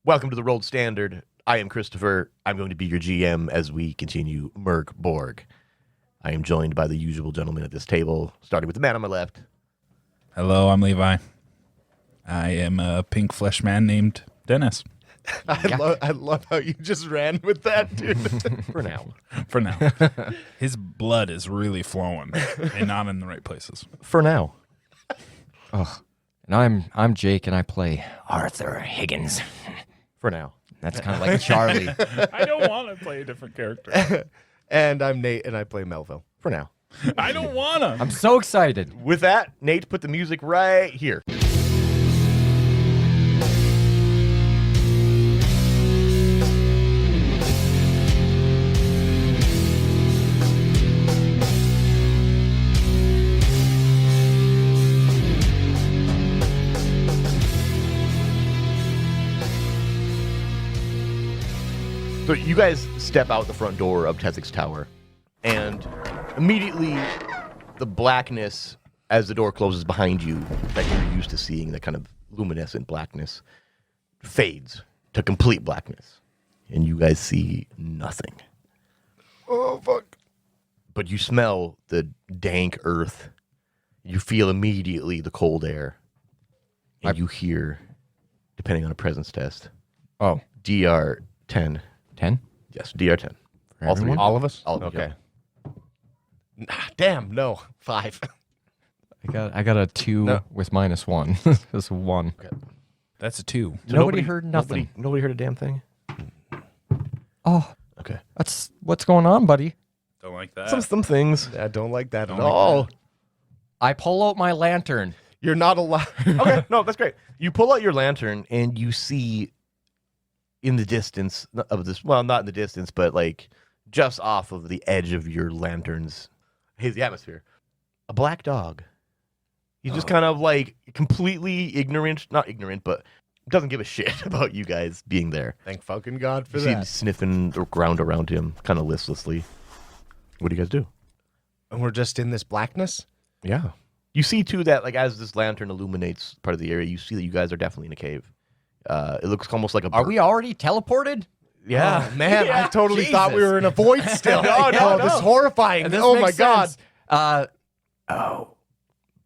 Welcome to the Rolled Standard. I am Christopher. I'm going to be your GM as we continue Mörk Borg. I am joined by the usual gentlemen at this table, starting with the man on my left. Hello, I'm Levi. I am a pink flesh man named Dennis. I love how you just ran with that, dude. For now. For now. His blood is really flowing and not in the right places. For now. And I'm Jake, and I play Arthur Higgins. For now. That's kind of like Charlie. I don't want to play a different character. And I'm Nate, and I play Melville. For now. I don't want to. I'm so excited. With that, Nate, put the music right here. So you guys step out the front door of Tezek's tower, and immediately the blackness, as the door closes behind you, that you're used to seeing, that kind of luminescent blackness, fades to complete blackness. And you guys see nothing. Oh, fuck. But you smell the dank earth. You feel immediately the cold air. And you hear, depending on a presence test, Oh, DR 10. 10? Yes, DR 10. All three. All of us? All of you, Okay. Damn, no. 5. I got a 2 No. with -1. That's 1. That's a 2. So Nobody heard nothing. Nobody heard a damn thing? Oh, Okay. that's what's going on, buddy. Don't like that. Some things. I don't like that at Don't all. like I pull out my lantern. You're not allowed. Okay, no, that's great. You pull out your lantern and you see in the distance of this, well, not in the distance, but like just off of the edge of your lantern's hazy atmosphere, a black dog. He's just kind of like completely ignorant, not ignorant, but doesn't give a shit about you guys being there. Thank fucking God for You see him that. sniffing the ground around him, kind of listlessly. What do you guys do? And we're just in this blackness? Yeah. You see, too, that like as this lantern illuminates part of the area, you see that you guys are definitely in a cave. It looks almost like a Are we already teleported? Yeah. Oh, man, Yeah. I totally thought we Jesus. were in a void still. No, This is horrifying. This Oh, my makes God. sense. Oh,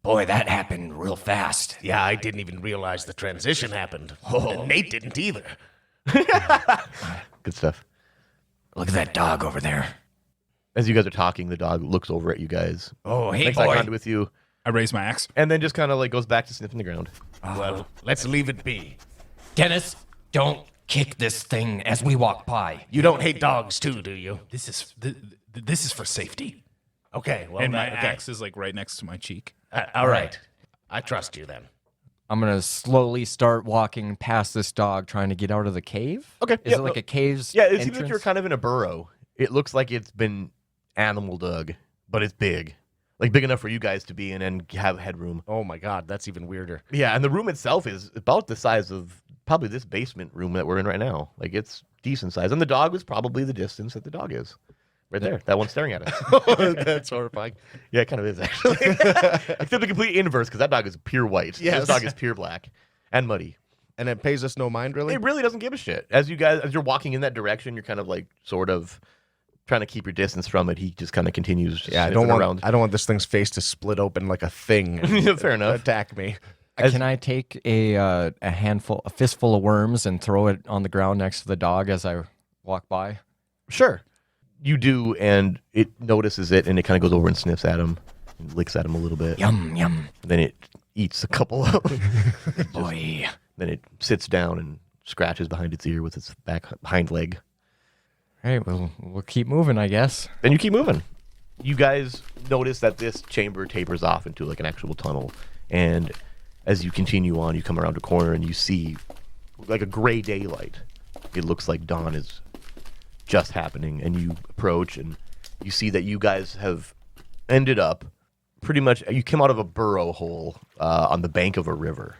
boy, that happened real fast. Yeah, I didn't even realize the transition happened. And Nate didn't either. Good stuff. Look at that dog over there. As you guys are talking, the dog looks over at you guys, Oh, hey, makes eye boy. contact with you, I raise my axe. and then just kind of like goes back to sniffing the ground. Well, let's leave it be. Dennis, don't kick this thing as we walk by. You don't hate dogs too, do you? This is for safety. Okay, well, And my okay. axe is like right next to my cheek. All right. I trust you then. I'm going to slowly start walking past this dog, trying to get out of the cave. Okay, Is yeah, it like a cave's Yeah, it seems like entrance? you're kind of in a burrow. It looks like it's been animal dug, but it's big. Like big enough for you guys to be in and have headroom. Oh, my God. That's even weirder. Yeah, and the room itself is about the size of probably this basement room that we're in right now. Like it's decent size. And the dog is probably the distance that the dog is. Right there. That one's staring at us. That's horrifying. Yeah, it kind of is actually. Except the complete inverse, because that dog is pure white. Yes. This dog is pure black and muddy. And it pays us no mind, really? It really doesn't give a shit. As you're walking in that direction, you're kind of like sort of trying to keep your distance from it. He just kind of continues Yeah, sniffing around. I don't want this thing's face to split open like a thing. and Fair enough. Attack me. Can I take a fistful of worms and throw it on the ground next to the dog as I walk by? Sure. You do, and it notices it, and it kind of goes over and sniffs at him, and licks at him a little bit. Yum, yum. Then it eats a couple of them. Boy. Then it sits down and scratches behind its ear with its hind leg. All right, we'll keep moving, I guess. Then you keep moving. You guys notice that this chamber tapers off into like an actual tunnel, and as you continue on, you come around a corner and you see like a gray daylight. It looks like dawn is just happening, and you approach and you see that you guys have ended up pretty much, you came out of a burrow hole on the bank of a river,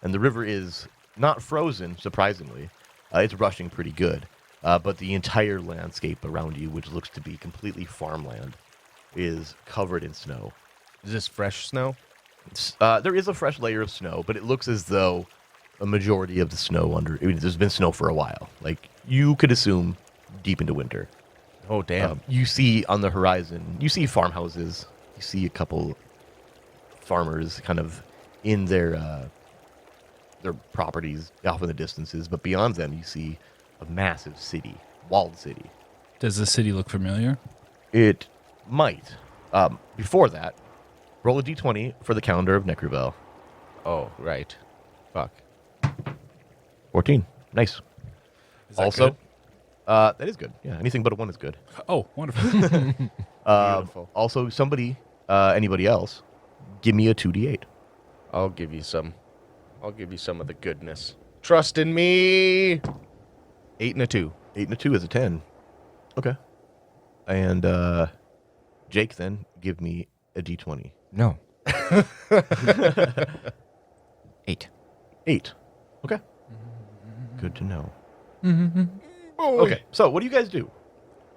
and the river is not frozen, surprisingly. It's rushing pretty good, but the entire landscape around you, which looks to be completely farmland, is covered in snow. Is this fresh snow? There is a fresh layer of snow, but it looks as though a majority of the snow under. I mean, there's been snow for a while. Like you could assume, deep into winter. Oh, damn. You see on the horizon, you see farmhouses. You see a couple farmers kind of in their properties off in the distances. But beyond them, you see a massive city, walled city. Does the city look familiar? It might. Before that, roll a d20 for the calendar of Necruvel. Oh, right. Fuck. 14. Nice. Is that Also, good? that is good. Yeah, anything but a 1 is good. Oh, wonderful. Beautiful. Also, somebody, anybody else, give me a 2d8. I'll give you some. I'll give you some of the goodness. Trust in me. 8 and a 2. 8 and a 2 is a 10. Okay. And Jake, then, give me a d20. No. 8. 8. Okay. Good to know. Okay, so what do you guys do?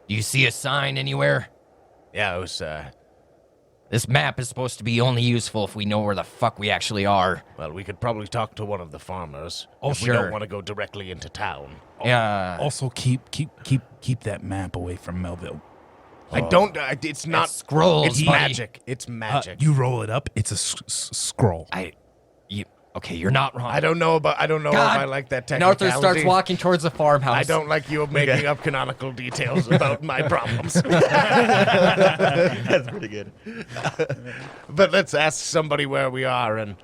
Do you see a sign anywhere? Yeah, it was, This map is supposed to be only useful if we know where the fuck we actually are. well, we could probably talk to one of the farmers. Oh, if we sure. don't want to go directly into town. Yeah. Also, keep that map away from Melville. I don't, it's not, Scrolls, it's buddy. magic. It's magic. You roll it up. It's a scroll. Okay, you're not wrong. I don't know if I like that And technicality. Arthur starts walking towards the farmhouse. I don't like you making up canonical details about my problems. That's pretty good. But let's ask somebody where we are, and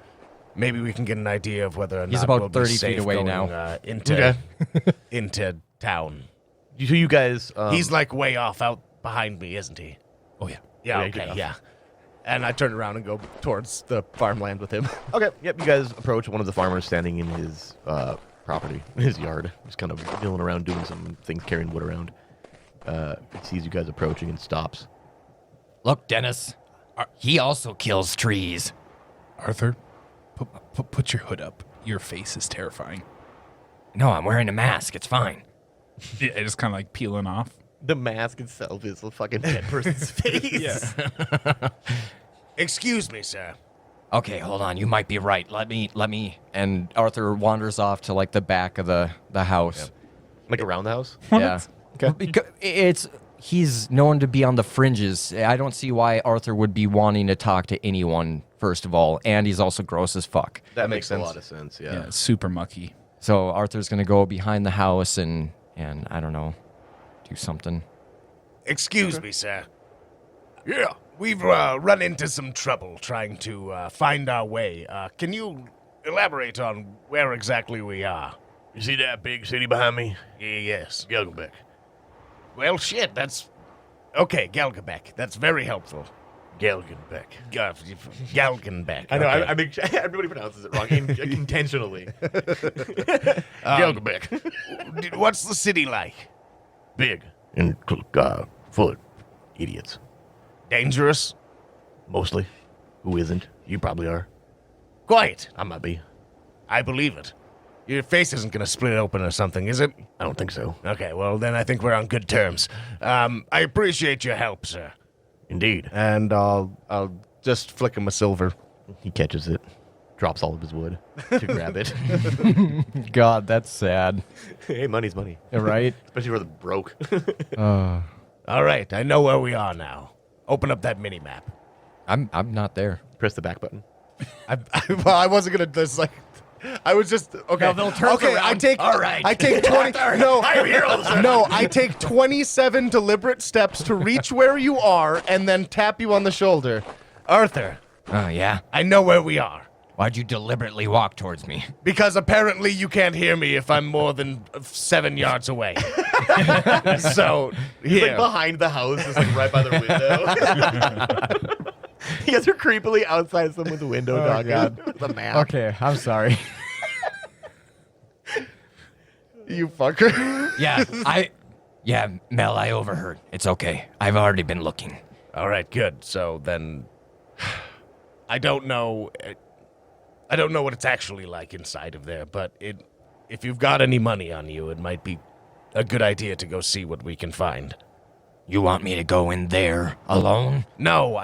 maybe we can get an idea of whether or He's not about we'll be 30 feet safe away going, now. Into into town. So you guys... He's like way off out behind me, isn't he? Oh yeah. Yeah, Yeah, good okay, enough. yeah. And I turn around and go towards the farmland with him. Okay, yep, you guys approach one of the farmers standing in his property, his yard. Just kind of milling around, doing some things, carrying wood around. He sees you guys approaching and stops. Look, Dennis. He also kills trees. Arthur, put your hood up. Your face is terrifying. No, I'm wearing a mask. It's fine. Yeah, it's kind of like peeling off. The mask itself is a fucking dead person's face. Excuse me, sir. Okay, hold on. You might be right. Let me. And Arthur wanders off to like the back of the house. Like around the house? Yeah. Okay. He's known to be on the fringes. I don't see why Arthur would be wanting to talk to anyone, first of all. And he's also gross as fuck. That makes makes a sense. lot of sense, Yeah, yeah. it's super mucky. So Arthur's going to go behind the house and I don't know, do something. Excuse me, sir. Yeah, we've run into some trouble trying to find our way. Can you elaborate on where exactly we are? You see that big city behind me? Yes. Galgenbeck. Well, shit, that's... Okay, Galgenbeck. That's very helpful. Galgenbeck. Galgenbeck. I know, okay. I make everybody pronounces it wrong intentionally. Galgenbeck. What's the city like? Big and full of idiots. Dangerous? Mostly. Who isn't? You probably are. Quiet. I might be. I believe it. Your face isn't going to split open or something, is it? I don't think so. Okay, well, then I think we're on good terms. I appreciate your help, sir. Indeed. And I'll just flick him a silver. He catches it, drops all of his wood to grab it. God, that's sad. Hey, money's money. Right? Especially for the broke. All right, I know where we are now. Open up that mini-map. I'm not there. Press the back button. Well, I wasn't gonna just like. I was just okay. Melville turns okay, I around. take. All right. I take 20. No, no. I take 27 deliberate steps to reach where you are, and then tap you on the shoulder. Arthur, Oh, yeah? I know where we are. Why'd you deliberately walk towards me? Because apparently you can't hear me if I'm more than 7 yards away. So, He's here. like behind the house, just like right by the window. You guys are creepily outside someone's window, dog. God. The map. Okay, I'm sorry. You fucker. Yeah, Mel, I overheard. It's okay. I've already been looking. All right, good. So then, I don't know what it's actually like inside of there, but if you've got any money on you, it might be a good idea to go see what we can find. You want me to go in there alone? No,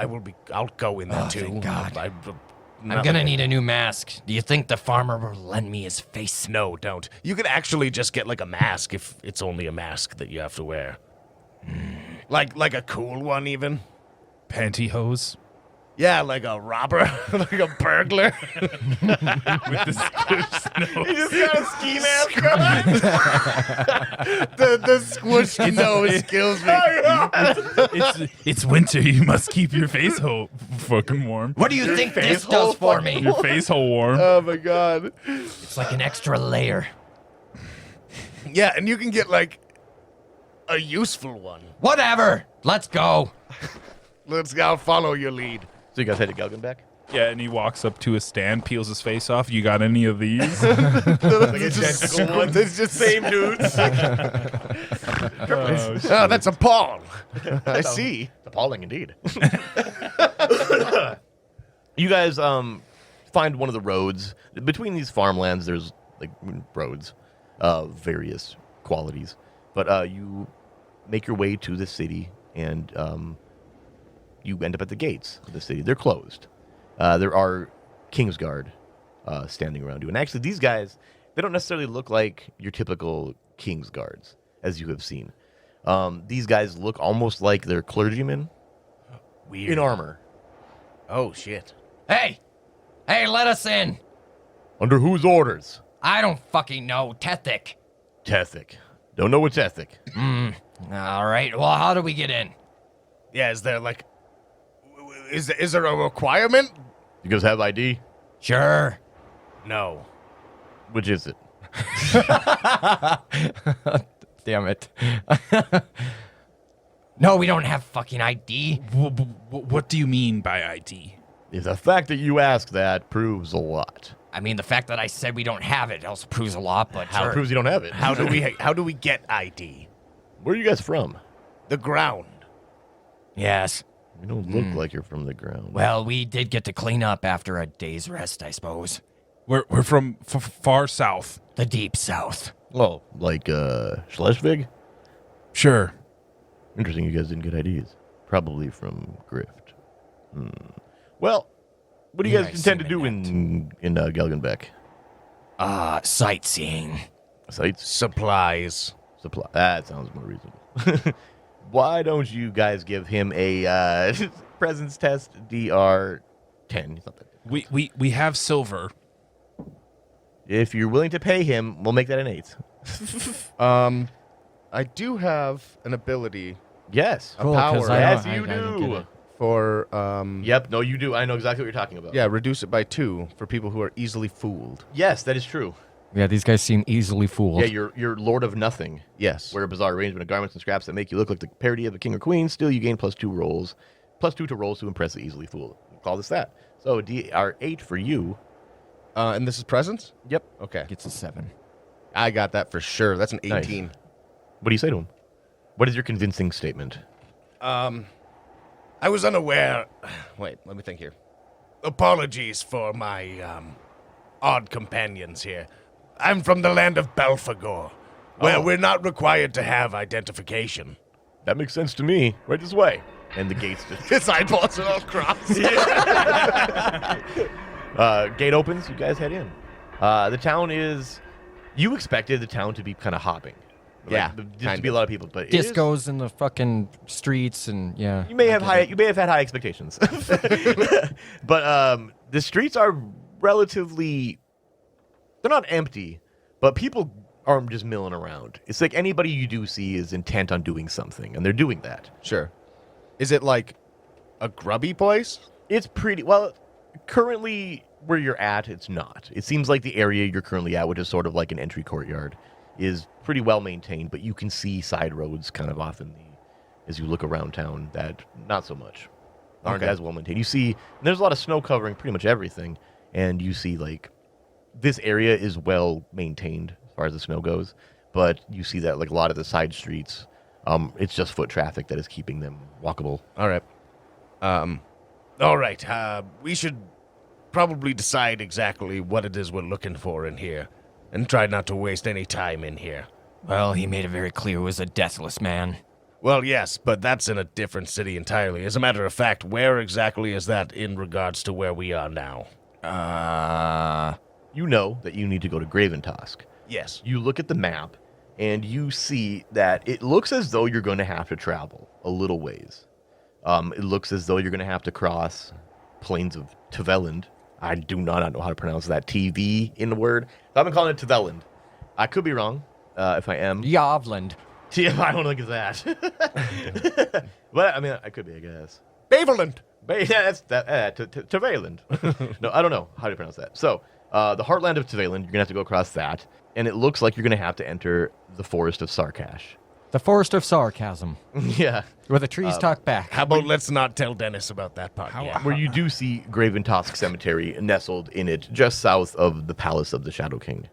I'll go in there Oh, too. thank God. I'm gonna need a new mask. Do you think the farmer will lend me his face? No, don't. You could actually just get like a mask if it's only a mask that you have to wear. Like a cool one, even. Pantyhose. Yeah, like a robber, like a burglar. With the snow. He just got a ski mask on. The squished nose kills me. It's winter. You must keep your face hole fucking warm. What do you think this does for me? Your face hole warm. Oh my god. It's like an extra layer. Yeah, and you can get like a useful one. Whatever. Let's go. I'll follow your lead. So you guys head to Galgenbeck? Yeah, and he walks up to a stand, peels his face off. You got any of these? It's just same dudes. Oh, that's a Paul. I see. It's appalling indeed. You guys find one of the roads. Between these farmlands, there's like roads of various qualities. But you make your way to the city, and you end up at the gates of the city. They're closed. There are Kingsguard standing around you. And actually, these guys, they don't necessarily look like your typical Kingsguards, as you have seen. These guys look almost like they're clergymen Weird. in armor. Oh, shit. Hey, let us in. Under whose orders? I don't fucking know. Tethic. Tethic. Don't know what's ethic. All right. Well, how do we get in? Yeah, is there like... Is there a requirement? You guys have ID? Sure. No. Which is it? Damn it. No, we don't have fucking ID. What do you mean by ID? If the fact that you ask that proves a lot. I mean, the fact that I said we don't have it also proves a lot, but How sure. it proves you don't have it? How do we get ID? Where are you guys from? The ground. Yes. You don't look like you're from the ground. Well, we did get to clean up after a day's rest, I suppose. We're from far south. The deep south. Oh, like Schleswig? Sure. Interesting you guys didn't get IDs. Probably from Grift. Well, what do you Yeah, guys I intend to see do in Galgenbeck? Sightseeing. Sites? Supplies. Supply. That sounds more reasonable. Why don't you guys give him a presence test DR 10? He's not that good. We have silver. If you're willing to pay him, we'll make that an 8. I do have an ability Yes. A power. Yes, I you didn't do. get it. for Yep, no, you do. I know exactly what you're talking about. yeah, reduce it by 2 for people who are easily fooled. Yes, that is true. Yeah, these guys seem easily fooled. Yeah, you're Lord of Nothing. Yes. Wear a bizarre arrangement of garments and scraps that make you look like the parody of a king or queen. Still, you gain +2 rolls. +2 to rolls to impress the easily fooled. We'll call this that. So, DR 8 for you. And this is presents? Yep. Okay. Gets a 7. I got that for sure. That's an 18. Nice. What do you say to him? What is your convincing statement? I was unaware. Wait, let me think here. Apologies for my odd companions here. I'm from the land of Belphegor, where we're not required to have identification. That makes sense to me. Right this way. And the gates just... His eyeballs are all crossed. Gate opens. You guys head in. The town is... You expected the town to be kind of hopping. Yeah, Just to be a lot of people, but it is- Discos in the fucking streets and yeah. You may have had high expectations, but the streets are relatively. They're not empty, but people are just milling around. It's like anybody you do see is intent on doing something, and they're doing that. Sure. Is it like a grubby place? It's pretty well. Currently, where you're at, it's not. It seems like the area you're currently at, which is sort of like an entry courtyard, is pretty well maintained, but you can see side roads kind of off in as you look around town that not so much aren't Okay. as well maintained. You see, there's a lot of snow covering pretty much everything, and you see like this area is well maintained as far as the snow goes, but you see that like a lot of the side streets, it's just foot traffic that is keeping them walkable. All right. All right, we should probably decide exactly what it is we're looking for in here, and try not to waste any time in here. Well, he made it very clear he was a deathless man. Well, yes, but that's in a different city entirely. As a matter of fact, where exactly is that in regards to where we are now? You know that you need to go to Graven-Tosk. Yes. You look at the map, and you see that it looks as though you're going to have to travel a little ways. It looks as though you're going to have to cross plains of Tveland. I do not know how to pronounce that TV in the word. So I've been calling it Tveland. I could be wrong. If I am. Yavland. I don't think it's that. But, I mean, I could be, I guess. Baverland. But yeah, that's that. Tveland. No, I don't know how to pronounce that. So, the heartland of Tveland, you're going to have to go across that. And it looks like you're going to have to enter the forest of Sarkash. The Forest of Sarcasm, Yeah. where the trees talk back. How about let's not tell Dennis about that part yet? Where you do see Graven-Tosk Cemetery nestled in it, just south of the Palace of the Shadow King.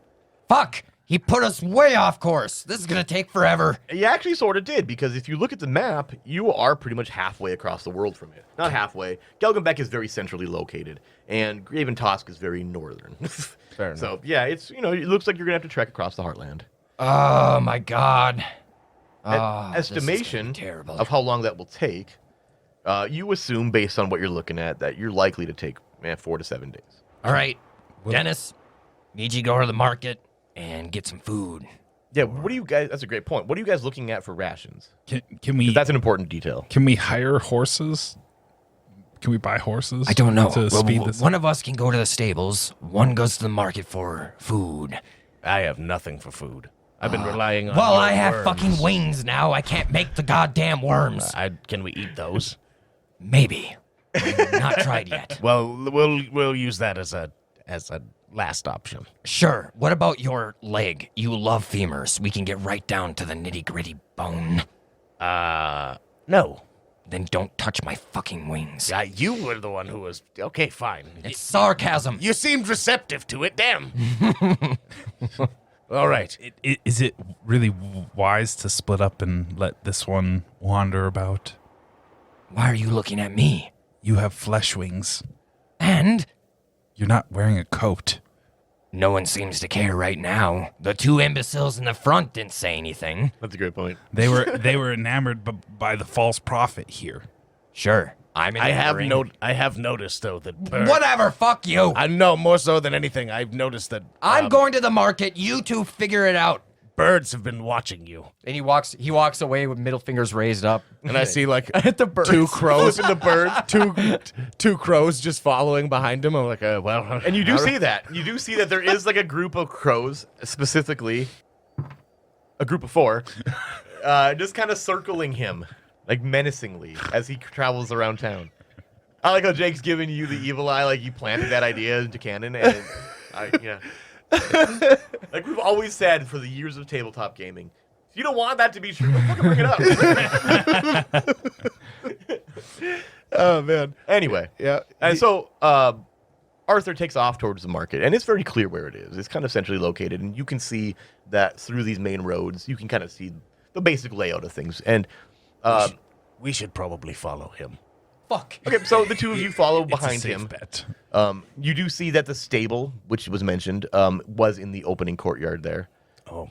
Fuck! He put us way off course. This is gonna take forever. You actually sort of did, because if you look at the map, you are pretty much halfway across the world from it. Not halfway. Galgenbeck is very centrally located, and Graven-Tosk is very northern. Fair enough. So, yeah, it's, it looks like you're going to have to trek across the Heartland. Oh my god. This is gonna be Estimation terrible. of how long that will take, you assume, based on what you're looking at, that you're likely to take 4 to 7 days. All right, Dennis, need you to go to the market and get some food. Yeah, what do you guys, that's a great point. What are you guys looking at for rations? Can we? That's an important detail. Can we hire horses? Can we buy horses? I don't know. To speed this. One of us can go to the stables. One goes to the market for food. I have nothing for food. I've been relying on. Well, your I have worms. fucking wings now. I can't make the goddamn worms. Can we eat those? Maybe. Not tried yet. Well, we'll use that as a last option. Sure. What about your leg? You love femurs. We can get right down to the nitty-gritty bone. No. Then don't touch my fucking wings. Yeah, you were the one who was okay. Fine. It's sarcasm. You seemed receptive to it. Damn. All right. Is it really wise to split up and let this one wander about? Why are you looking at me? You have flesh wings. And You're not wearing a coat. no one seems to care right now. The two imbeciles in the front didn't say anything. That's a great point. They were enamored by the false prophet here. Sure. I have noticed though that birds. Whatever, fuck you. I know more so than anything. I've noticed that I'm going to the market. You two figure it out. birds have been watching you. And he walks away with middle fingers raised up. And I see like the birds. two crows in the bird, two crows just following behind him. I'm like, well. And you do see that. You do see that there is like a group of crows, specifically a group of 4, just kind of circling him, like menacingly, as he travels around town. I like how Jake's giving you the evil eye, like you planted that idea into canon, and yeah. Like we've always said for the years of tabletop gaming, if you don't want that to be true, fucking bring it up. Oh man. Anyway, Yeah. and so Arthur takes off towards the market, and it's very clear where it is. It's kind of centrally located, and you can see that through these main roads, you can kind of see the basic layout of things. And We should probably follow him. Fuck. okay, so the two of you follow behind it's a safe him. bet. You do see that the stable, which was mentioned, was in the opening courtyard there. Oh.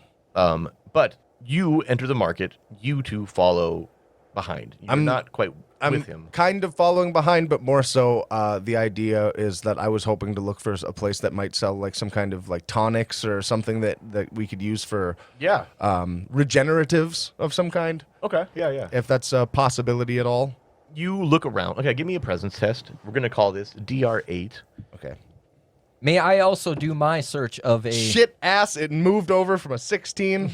But you enter the market. You two follow behind. You're not quite with him. Kind of following behind, but more so the idea is that I was hoping to look for a place that might sell like some kind of like tonics or something that we could use for Yeah. regeneratives of some kind, Okay. Yeah. if that's a possibility at all. You look around. Okay, give me a presence test. We're going to call this DR8. Okay. May I also do my search of a Shit ass, it moved over from a 16.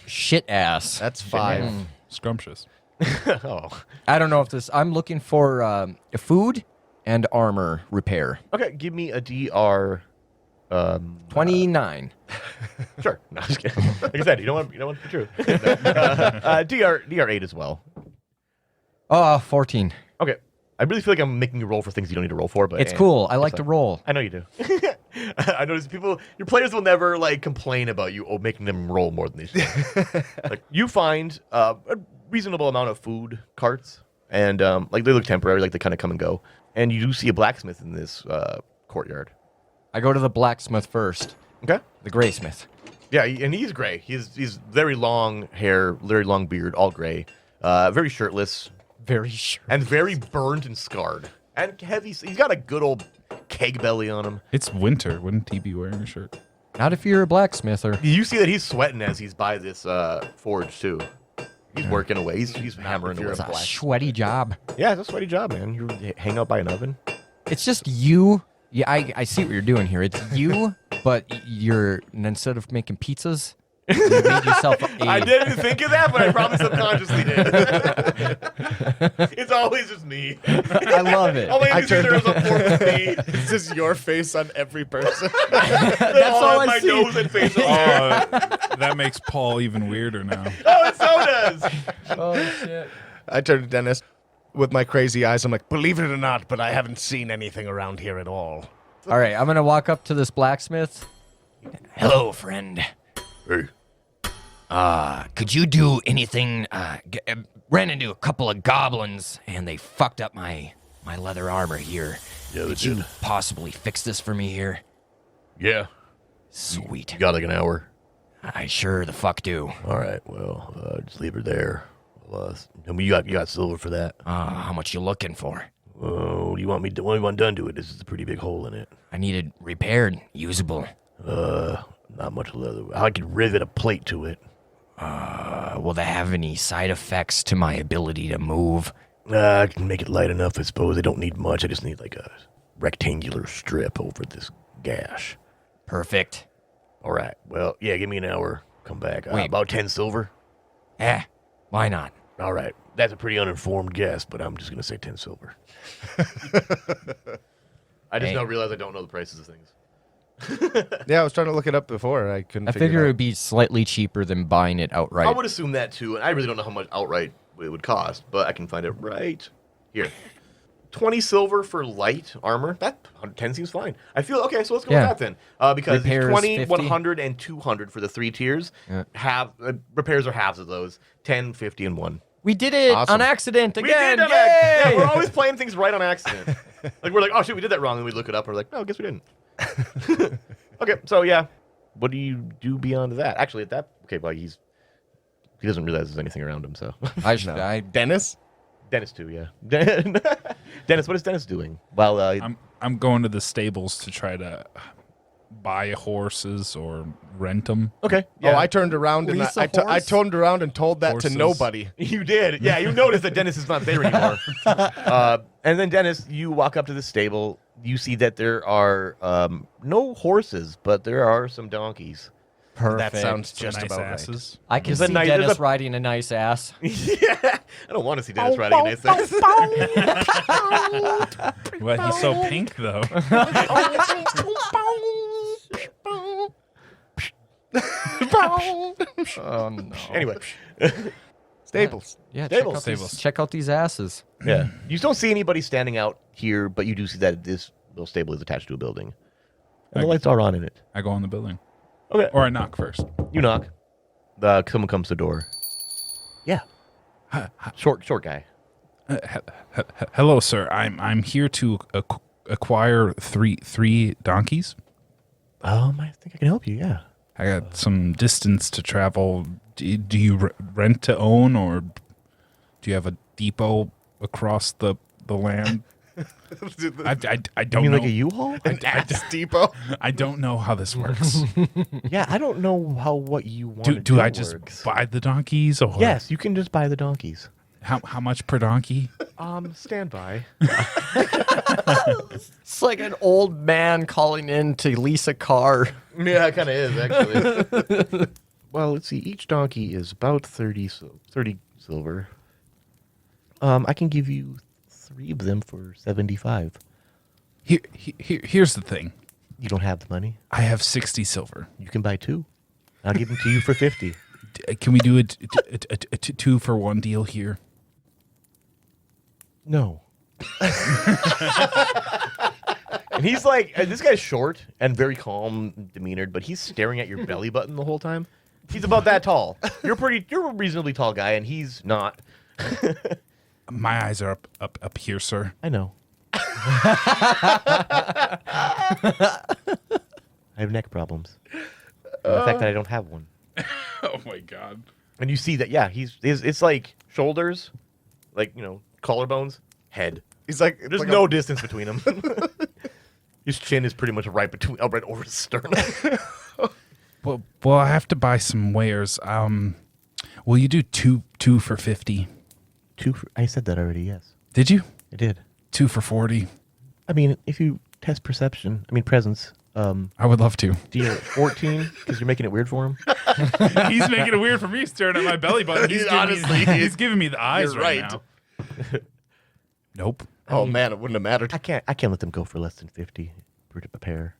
shit ass? That's 5. Scrumptious. Oh. I don't know if this. I'm looking for food and armor repair. Okay, give me a DR. 29. Sure. No, just kidding. Like I said, you don't want it to be true. DR8 as well. 14. Okay. I really feel like I'm making you roll for things you don't need to roll for, but It's cool. I like to roll. I know you do. I notice your players will never like complain about you making them roll more than they should. Like you find a reasonable amount of food carts, and like they look temporary, like they kind of come and go. And you do see a blacksmith in this courtyard. I go to the blacksmith first. Okay. The graysmith. Yeah, and he's gray. He's very long hair, very long beard, all gray, very shirtless, Very sure. and very burned and scarred, and heavy. He's got a good old keg belly on him. It's winter. Wouldn't he be wearing a shirt? Not if you're a blacksmither. You see that he's sweating as he's by this forge too. He's working away. He's hammering away. It's a sweaty job. Yeah, it's a sweaty job, man. You hang out by an oven. It's just you. Yeah, I see what you're doing here. It's you, but and instead of making pizzas, you made yourself I didn't think of that, but I probably subconsciously did. It's always just me. I love it. All I there is a form of me. It's just your face on every person. That's all I my see. nose and face. Oh, that makes Paul even weirder now. Oh, it so does. Oh, shit. I turned to Dennis with my crazy eyes. I'm like, believe it or not, but I haven't seen anything around here at all. All right, I'm going to walk up to this blacksmith. Hello, friend. Hey, Could you do anything? Ran into a couple of goblins, and they fucked up my leather armor here. Yeah, they Could you did. possibly fix this for me here? yeah, Sweet. you got like an hour. I sure the fuck do. All right, well, just leave her there. I mean, you got silver for that. How much you looking for? What do you want me to? What do you want done to it? This is a pretty big hole in it. I need it repaired, usable. Not much leather. I could rivet a plate to it. Will they have any side effects to my ability to move? I can make it light enough, I suppose. I don't need much. I just need like a rectangular strip over this gash. Perfect. All right. Well, yeah, give me an hour. Come back. Wait. About 10 silver. Why not? All right. That's a pretty uninformed guess, but I'm just going to say 10 silver. I just Hey. now realize I don't know the prices of things. Yeah, I was trying to look it up before. I couldn't I figure figure it it would be slightly cheaper than buying it outright. I would assume that too, and I really don't know how much outright it would cost, but I can find it right here. 20 silver for light armor. That 10 seems fine. I feel okay, so let's go Yeah. with that then. Because it's Repairs 20, 50. 100, and 200 for the 3 tiers. Yeah. Repairs are halves of those. 10, 50, and 1. We did it Awesome. on accident We again. did that. Yay! Yeah, we're always playing things right on accident. Like we're like, oh shit, we did that wrong, and we look it up, and we're like, no, I guess we didn't. Okay, so yeah, what do you do beyond that? Actually, at that, okay, well, he doesn't realize there's anything around him. So Dennis? Dennis too, yeah. Dennis, what is Dennis doing? Well, I'm going to the stables to try to buy horses or rent them. okay, Oh, I turned around and Lease a I horse? turned around and told that Horses. to nobody. you did. Yeah, you noticed that Dennis is not there anymore. And then Dennis, you walk up to the stable. You see that there are no horses, but there are some donkeys. Perfect. That sounds Some just nice about right. asses. I can There's a see nice- there's Dennis a- riding a nice ass. Yeah, I don't want to see Dennis riding a nice thing. Well, he's so pink though. Oh no. Anyway, Staples. Yeah, Stables. check out these asses. yeah, you don't see anybody standing out here, but you do see that this little stable is attached to a building, and the lights are on in it. I go in the building, Okay, or I knock first. you knock. Someone comes to the door. Yeah, short guy. Hello, sir. I'm here to acquire three donkeys. I think I can help you. Yeah. I got some distance to travel. Do you rent to own, or do you have a depot across the land? I don't You mean know. like a U-Haul? An axe depot. I don't know how this works. Yeah, I don't know what you want to do I just works. buy the donkeys, or Yes, you can just buy the donkeys. How much per donkey? Stand by. It's like an old man calling in to lease a car. Yeah, it kind of is actually. Well, let's see. Each donkey is about 30 silver. I can give you 3 of them for 75. Here's the thing. You don't have the money? I have 60 silver. You can buy 2. I'll give them to you for 50. Can we do a 2 for 1 deal here? No. And he's like, this guy's short and very calm demeanored, but he's staring at your belly button the whole time. He's about that tall. You're a reasonably tall guy, and he's not. My eyes are up here, sir. I know. I have neck problems. And the fact that I don't have one. Oh my god. And you see that, yeah, it's like shoulders, like, collarbones, head. He's like, There's no distance between them. His chin is pretty much right over his sternum. Well, I have to buy some wares. Will you do two for 50? I said that already, yes. Did you? I did. 2 for 40. I mean, if you test presence, I would love to. do you 14? Because you're making it weird for him? He's making it weird for me staring at my belly button. He's giving me the eyes You're right right. now. Nope. Oh man, it wouldn't have mattered. I can't let them go for less than 50 per pair.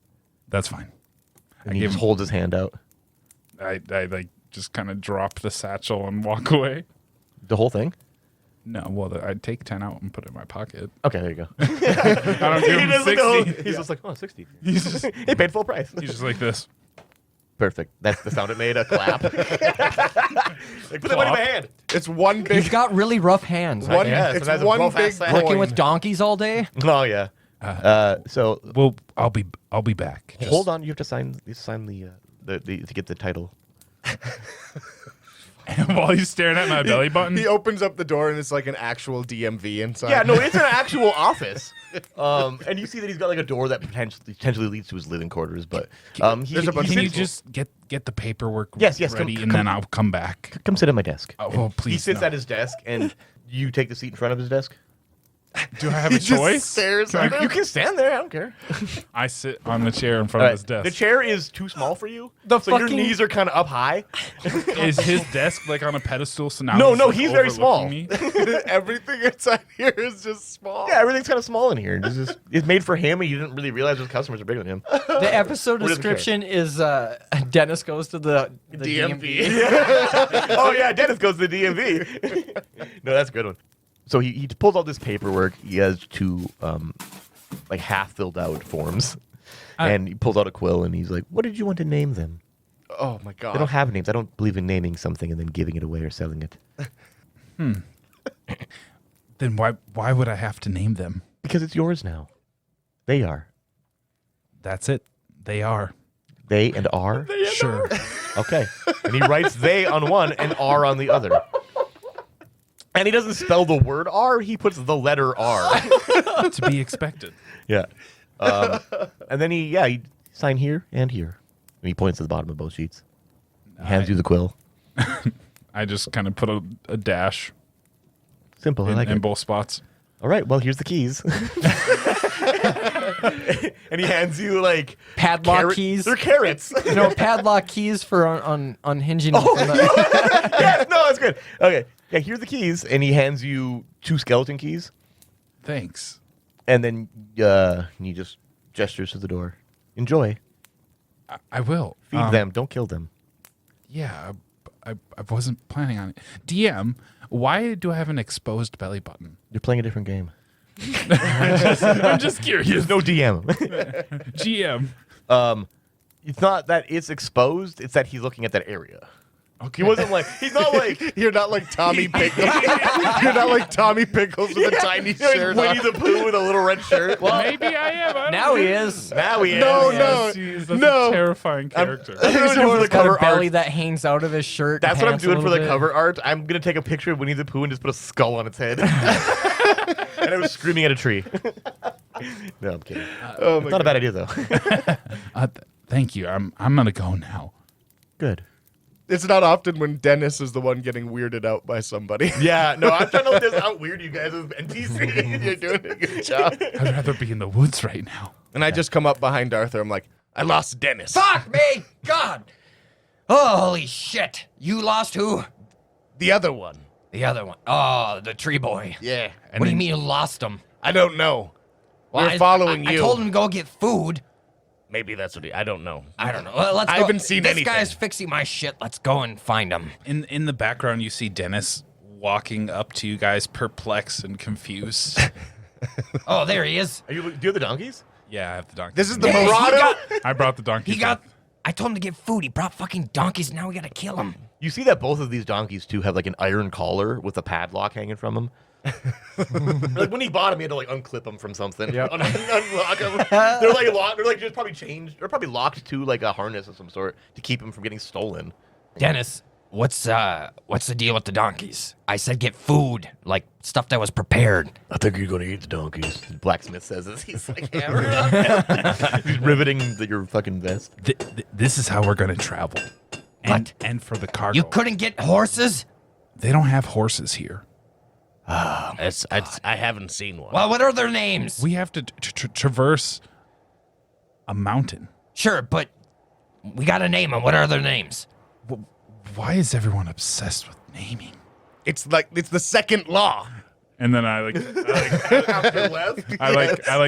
That's fine. And he just holds his hand out. I like just kind of drop the satchel and walk away. The whole thing? No, well, I'd take 10 out and put it in my pocket. Okay, there you go. I don't give him 60. He's just like, oh, 60. He's just, He paid full price. he's just like this. Perfect. That's the sound it made, a clap. Like, put that money in my hand. It's one big. He's got really rough hands. One, Yeah, it's sometimes a one rough big ass sack. Working coin. with donkeys all day. Oh, yeah. So Well, I'll be back. Just- hold on. You have to sign the to get the title. While he's staring at my belly button. He opens up the door and it's like an actual DMV inside. Yeah, no, it's an actual office. And you see that he's got like a door that potentially leads to his living quarters. But There's a bunch Can of you people. just get the paperwork Yes, ready, come- and then I'll come back? come sit at my desk. Oh, well, please. He sits no. at his desk, and you take the seat in front of his desk. Do I have a He just choice? stares You, at him. you can stand there. I don't care. I sit on the chair in front All of right, his desk. the chair is too small for you, The so your fucking- knees are kind of up high. Is his desk like on a pedestal? So now No, like, he's very small. overlooking me? Everything inside here is just small. Yeah, everything's kind of small in here. It's made for him, and you didn't really realize his customers are bigger than him. The episode What does it care? description is Dennis goes to the DMV. Oh yeah, Dennis goes to the DMV. No, that's a good one. So he pulls out this paperwork. He has two like half filled out forms, and he pulls out a quill and he's like, "What did you want to name them?" Oh my god. They don't have names. I don't believe in naming something and then giving it away or selling it Then why would I have to name them? because it's yours now. They are. That's it. They are. They and are. Sure. Okay. And he writes they on one and R on the other. And he doesn't spell the word R, he puts the letter R. To be expected. Yeah. And then he sign here and here. And he points to the bottom of both sheets. He hands you the quill. I just kind of put a dash Simple. I like in it. both spots. All right. Well, here's the keys. And he hands you like Padlock keys. They're carrots. No, padlock keys for unhinging. Yeah, no, that's good. Okay. Yeah, here's the keys. And he hands you 2 skeleton keys. Thanks. And then he just gestures to the door. Enjoy. I will. Feed them. Don't kill them. Yeah, I wasn't planning on it. DM, why do I have an exposed belly button? You're playing a different game. I'm just curious. There's no DM. GM. It's not that it's exposed. It's that he's looking at that area. Okay. He wasn't like, he's not like, You're not like Tommy Pickles. You're not like Tommy Pickles with a tiny shirt Winnie on. the Pooh with a little red shirt. Well, maybe I am. I don't Now know. he is. Now he is. No, Yes, he is. That's no. a terrifying character. I'm doing for the Got cover a belly art. that hangs out of his shirt. That's what I'm pants a doing for the little bit. cover art. I'm going to take a picture of Winnie the Pooh and just put a skull on its head. And I was screaming at a tree. No, I'm kidding. It's not a bad idea, though. Thank you. I'm gonna go now. Good. It's not often when Dennis is the one getting weirded out by somebody. Yeah, no, I'm trying to let this out weird you guys as NPC. You're doing a good job. I'd rather be in the woods right now. And I just come up behind Arthur. I'm like, I lost Dennis. Fuck me, God! Oh, holy shit! You lost who? The other one. The other one. Oh, the tree boy. Yeah. What do you mean you lost him? I don't know. Well, We're following I you. told him to go get food. Maybe that's what I don't know. I don't know. Well, let's I go. haven't seen this anything. guy's fixing my shit. Let's go and find him. In the background, you see Dennis walking up to you guys, perplexed and confused. Oh, there he is. Do you have the donkeys? Yeah, I have the donkey. This is the Yeah, most. I brought the donkey. He got. I told him to get food. He brought fucking donkeys. Now we gotta kill him. You see that both of these donkeys, too, have like an iron collar with a padlock hanging from them. Like when he bought them, he had to like unclip them from something. Unlock them. They're like locked. They're like just probably changed. They're probably locked to like a harness of some sort to keep them from getting stolen. Dennis, What's the deal with the donkeys? I said get food, like stuff that was prepared. I think you're gonna eat the donkeys. The blacksmith says as he's like hammering on he's riveting your fucking vest. This is how we're gonna travel. What? And for the cargo. You couldn't get horses? They don't have horses here. I haven't seen one. Well, what are their names? We have to traverse a mountain. Sure, but we gotta name them. What are their names? Why is everyone obsessed with naming? It's the second law. And then I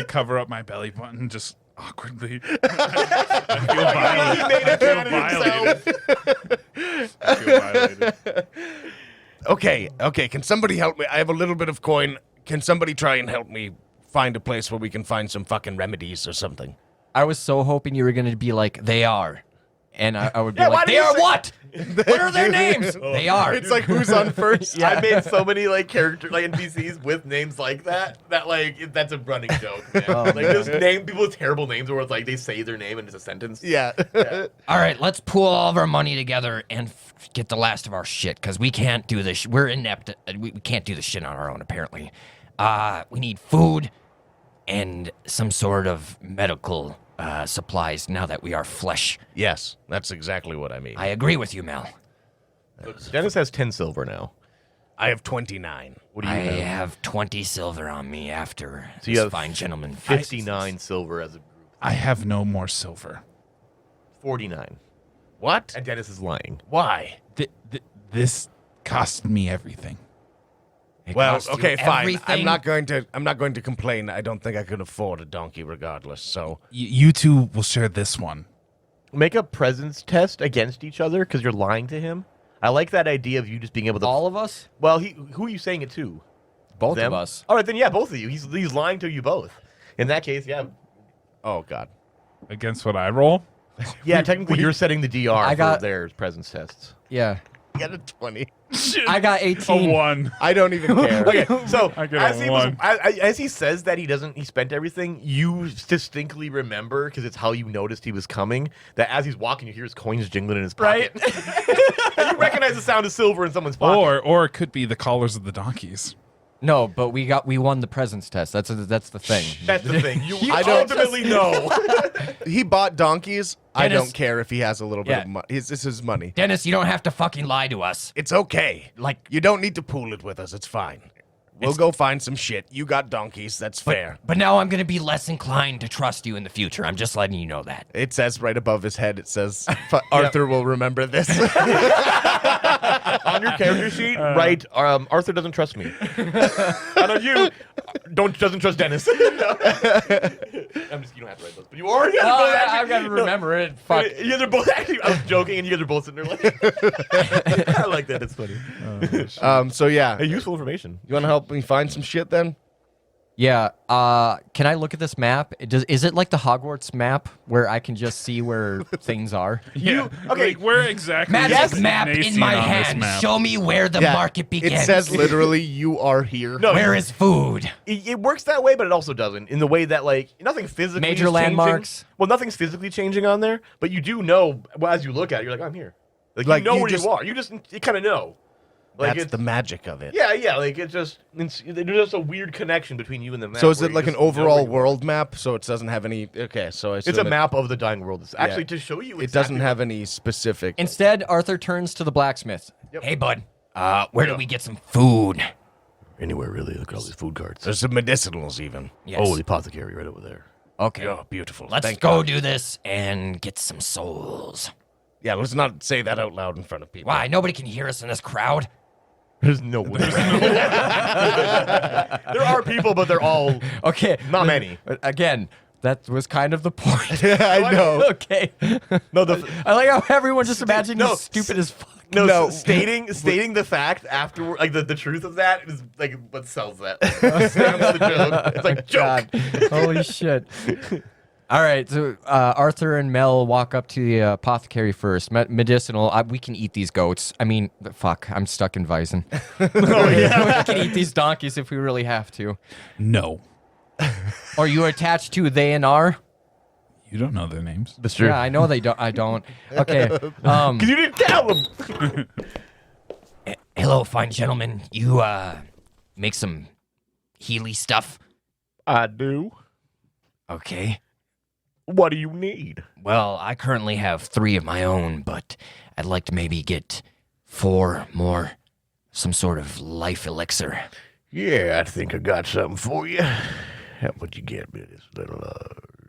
cover up my belly button just awkwardly. I feel violated. Okay. Can somebody help me? I have a little bit of coin. Can somebody try and help me find a place where we can find some fucking remedies or something? I was so hoping you were going to be like, they are. And I would be Yeah, like, why they are did you what? What are their names? They are. It's like who's on first? I made so many like character like NPCs with names like that like that's a running joke. Man. Like just name people with terrible names where it's like they say their name and it's a sentence. Yeah. All right, let's pool all of our money together and get the last of our shit, because we can't do this. We're inept. We can't do this shit on our own, apparently. We need food and some sort of medical supplies now that we are flesh. Yes, that's exactly what I mean. I agree with you, Mel. Dennis has 10 silver now. I have 29. What do you I have? have 20 silver on me after So you this have fine gentleman. 59 silver as a group. I have no more silver. 49. What? And Dennis is lying. Why? This cost me everything. It Well, cost you okay, fine. everything? I'm not going to complain. I don't think I could afford a donkey regardless. So You two will share this one. Make a presence test against each other because you're lying to him. I like that idea of you just being able to. All of us? Well, who are you saying it to? Both Them? of us. All right, then yeah, both of you. He's lying to you both. In that case, yeah. oh god. Against what I roll? Yeah, technically you're setting the DR I got- for their presence tests. Yeah. Get a 20. I got 18. A 1. I don't even care. Okay, so I get as a he, one. as he says that he spent everything, you distinctly remember, because it's how you noticed he was coming, that as he's walking, you hear his coins jingling in his pocket. And you recognize the sound of silver in someone's pocket. Or it could be the collars of the donkeys. No, but we won the presence test. That's the thing. That's the thing. You I don't- ultimately know. He bought donkeys. I Dennis- don't care if he has a little bit Yeah. of money. This is his money. Dennis, you don't have to fucking lie to us. It's okay. Like- you don't need to pool it with us. It's fine. We'll go find some shit. You got donkeys. That's fair. But now I'm going to be less inclined to trust you in the future. I'm just letting you know that. It says right above his head, it says, Arthur will remember this. On your character sheet, write, Arthur doesn't trust me. And on you, doesn't trust Dennis. You don't have to write those, but you already have to both actually- I've got to remember it. Fuck. You guys are both actually, I was joking, and you guys are both sitting there like, I like that, it's funny. So yeah, Hey, useful information. you want to help me find some shit then? Yeah. Can I look at this map? Is it like the Hogwarts map where I can just see where things are? Yeah. okay. Like, where exactly? Magic is map in Nacian my on this hand. map? Show me where the Yeah, market begins. It says literally, you are here. No, Where is food? it works that way, but it also doesn't. In the way that, like, nothing physically Major is changing. landmarks? Well, nothing's physically changing on there, but you do know, well, as you look at it, you're like, I'm here. Like you know you where just- you are. You kind of know. Like, That's it's, the magic of it. yeah, like, there's just a weird connection between you and the map. So is where it you like an just know where overall you are. world map? So it doesn't have any. Okay, so I It's a assume map of the dying world. It's actually to show you It exactly doesn't have any specific. Instead, Arthur turns to the blacksmith. Hey, bud. Where do we get some food? Anywhere, really. Look at all these food carts. There's some medicinals even. Yes. Oh, the apothecary right over there. Okay. Oh, beautiful. Let's Thank go God. do this and get some souls. Yeah, let's not say that out loud in front of people. Why? Nobody can hear us in this crowd. There's no way. There are people, but they're all Okay. not many. But again, that was kind of the point. I know. Okay. No, the I like how everyone just imagining no, he's stupid as fuck. no, stating the fact afterward, like the truth of that is like what sells that. Stamps the joke. It's like joke. God. Holy shit. All right, so Arthur and Mel walk up to the apothecary first. Medicinal, we can eat these goats. I mean, fuck, I'm stuck in Weizen. We can eat these donkeys if we really have to. No. Are you attached to they and are? You don't know their names. That's true. Yeah, I know they don't. I don't. Okay. Because you didn't tell them. Hello, fine gentlemen. You make some Healy stuff? I do. Okay. What do you need? Well, I currently have 3 of my own, but I'd like to maybe get 4 more. Some sort of life elixir. Yeah, I think I got something for you. How much you get me this little,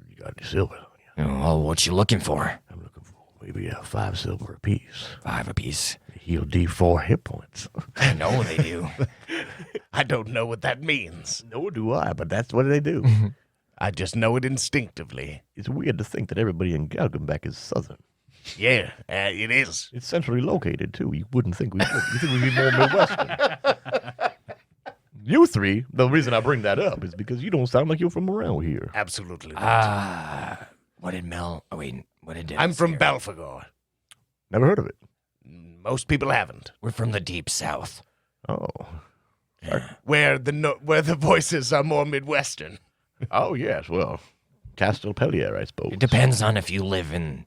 you got any silver on you? Oh, what you looking for? I'm looking for maybe 5 silver apiece. 5 apiece. They heal D4 hit points. I know they do. I don't know what that means. Nor do I, but that's what they do. I just know it instinctively. It's weird to think that everybody in Galgenbeck is southern. Yeah, it is. It's centrally located, too. You wouldn't think we would. You think we'd be more Midwestern. You three, the reason I bring that up is because you don't sound like you're from around here. Absolutely not. What did Mel... Oh, wait, what did I'm Dennis from hear? Belphegor. Never heard of it. Most people haven't. We're from the deep south. Oh. Where the voices are more Midwestern. Oh, yes, well, Castel Pellier, I suppose. It depends on if you live in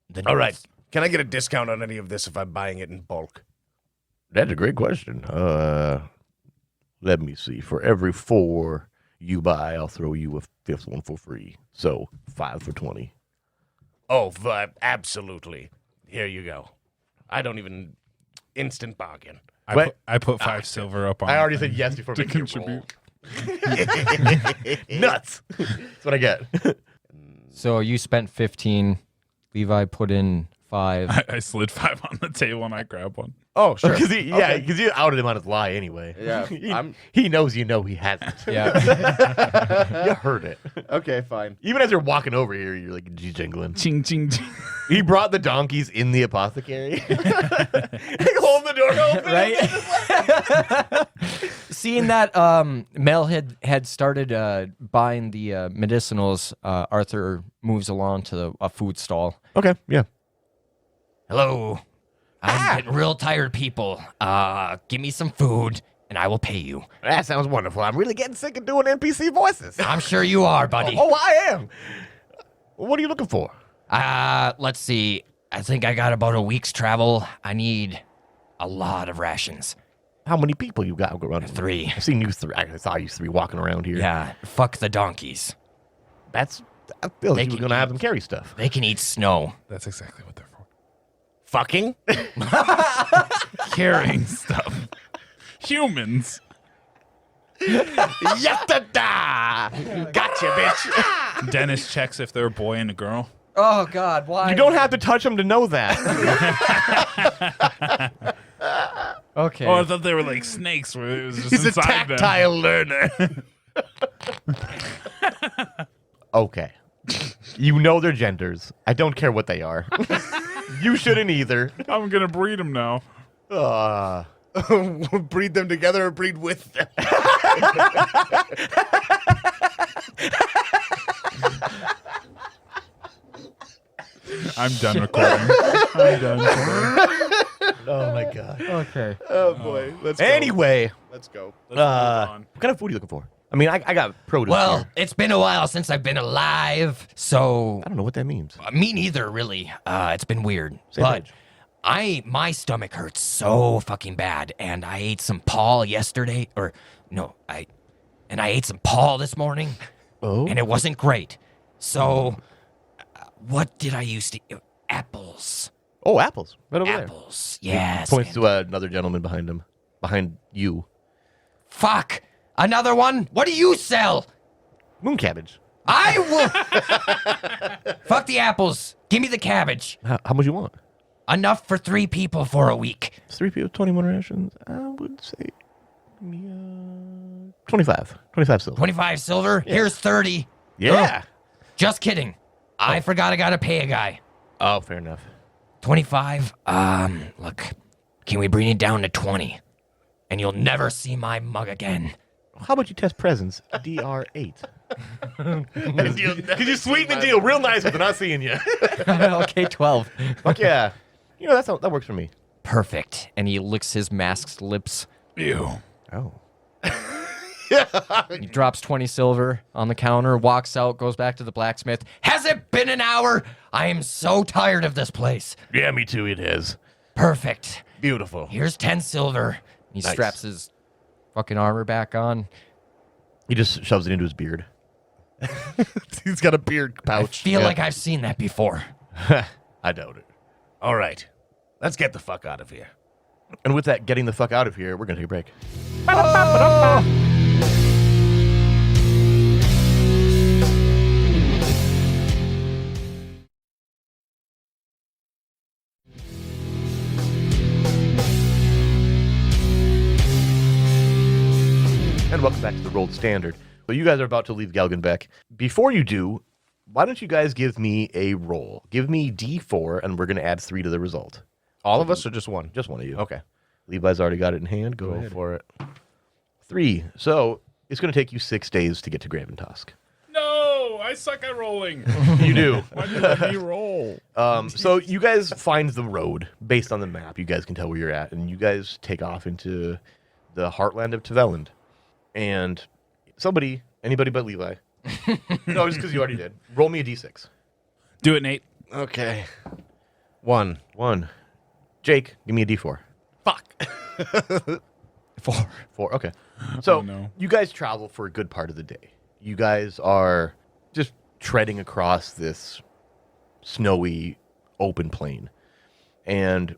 the All north. right. Can I get a discount on any of this if I'm buying it in bulk? That's a great question. Let me see. For every 4 you buy, I'll throw you a 5th one for free. So 5 for 20. Oh, absolutely. Here you go. I don't even instant bargain. I put 5 silver up on I already it said yes before to making you contribute. roll. Nuts. That's what I get. So you spent 15. Levi put in 5. I slid 5 on the table and I grabbed one. Oh, sure. Because you outed him on his lie anyway. Yeah, he knows you know he hasn't. Yeah. You heard it. Okay, fine. Even as you're walking over here, you're like jingling. Ching, ching, ching. He brought the donkeys in the apothecary. Hold the door open. Right? Seeing that Mel had started buying the medicinals, Arthur moves along to a food stall. Okay, yeah. Hello. I'm getting real tired, people. Give me some food, and I will pay you. That sounds wonderful. I'm really getting sick of doing NPC voices. I'm sure you are, buddy. Oh, I am. What are you looking for? Let's see. I think I got about a week's travel. I need a lot of rations. How many people you got around? 3. I've seen you 3. I saw you 3 walking around here. Yeah, fuck the donkeys. I feel like They you were can going to have eat. them carry stuff. They can eat snow. That's exactly what they're for. Fucking? Carrying stuff. Humans. Yatta-da! Gotcha, bitch. Dennis checks if they're a boy and a girl. Oh, God, why? You don't have to touch them to know that. Okay. Oh, I thought they were like snakes where it was just He's a inside them. tactile learner. Okay. You know their genders. I don't care what they are. You shouldn't either. I'm going to breed them now. Breed them together or breed with them? I'm done recording. I'm done recording. Oh, my God. Okay. Oh boy. Let's Anyway, Let's go. Let's move on. what kind of food are you looking for? I mean, I got produce Well, here. it's been a while since I've been alive, so I don't know what that means. me neither, really. It's been weird. Same but age. my stomach hurts so fucking bad, and I ate some Paul yesterday, I ate some Paul this morning, and it wasn't great. So, what did I used to eat? Apples. Oh, apples. Right over Apples. there. Yes. Points to another gentleman behind him. Behind you. Fuck. Another one? What do you sell? Moon cabbage. I will. Fuck the apples. Give me the cabbage. How much you want? Enough for 3 people for a week. 3 people, 21 rations. I would say 25. 25 silver. 25 silver. Here's 30. Yeah. Just kidding. I forgot I gotta pay a guy. Oh, fair enough. 25. Look, can we bring it down to 20? And you'll never see my mug again. How about you test presents? DR8. Because you sweeten the deal real nice with not seeing you. Okay, 12. Fuck yeah. You know, that works for me. Perfect. And he licks his masked lips. Ew. Oh. He drops 20 silver on the counter, walks out, goes back to the blacksmith. Has it been an hour? I am so tired of this place. Yeah, me too. It is Perfect. beautiful. Here's 10 silver. He Nice. straps his fucking armor back on. He just shoves it into his beard. He's got a beard pouch. Feel like I've seen that before. I doubt it. All right. Let's get the fuck out of here. And with that, getting the fuck out of here, we're going to take a break. And welcome back to the Rolled Standard. So you guys are about to leave Galgenbeck. Before you do, why don't you guys give me a roll? Give me D4, and we're going to add 3 to the result. All of us or just one? Just one of you. Okay. Levi's already got it in hand. Go Go ahead. for it. 3. So it's going to take you 6 days to get to Graven-Tosk. No, I suck at rolling. You do. Why did you let me roll? So you guys find the road based on the map. You guys can tell where you're at, and you guys take off into the heartland of Teveland. And anybody but Levi. No, just because you already did. Roll me a d6. Do it, Nate. Okay. 1. 1. Jake, give me a d4. Fuck. 4. Okay. So no. you guys travel for a good part of the day. You guys are just treading across this snowy, open plain. And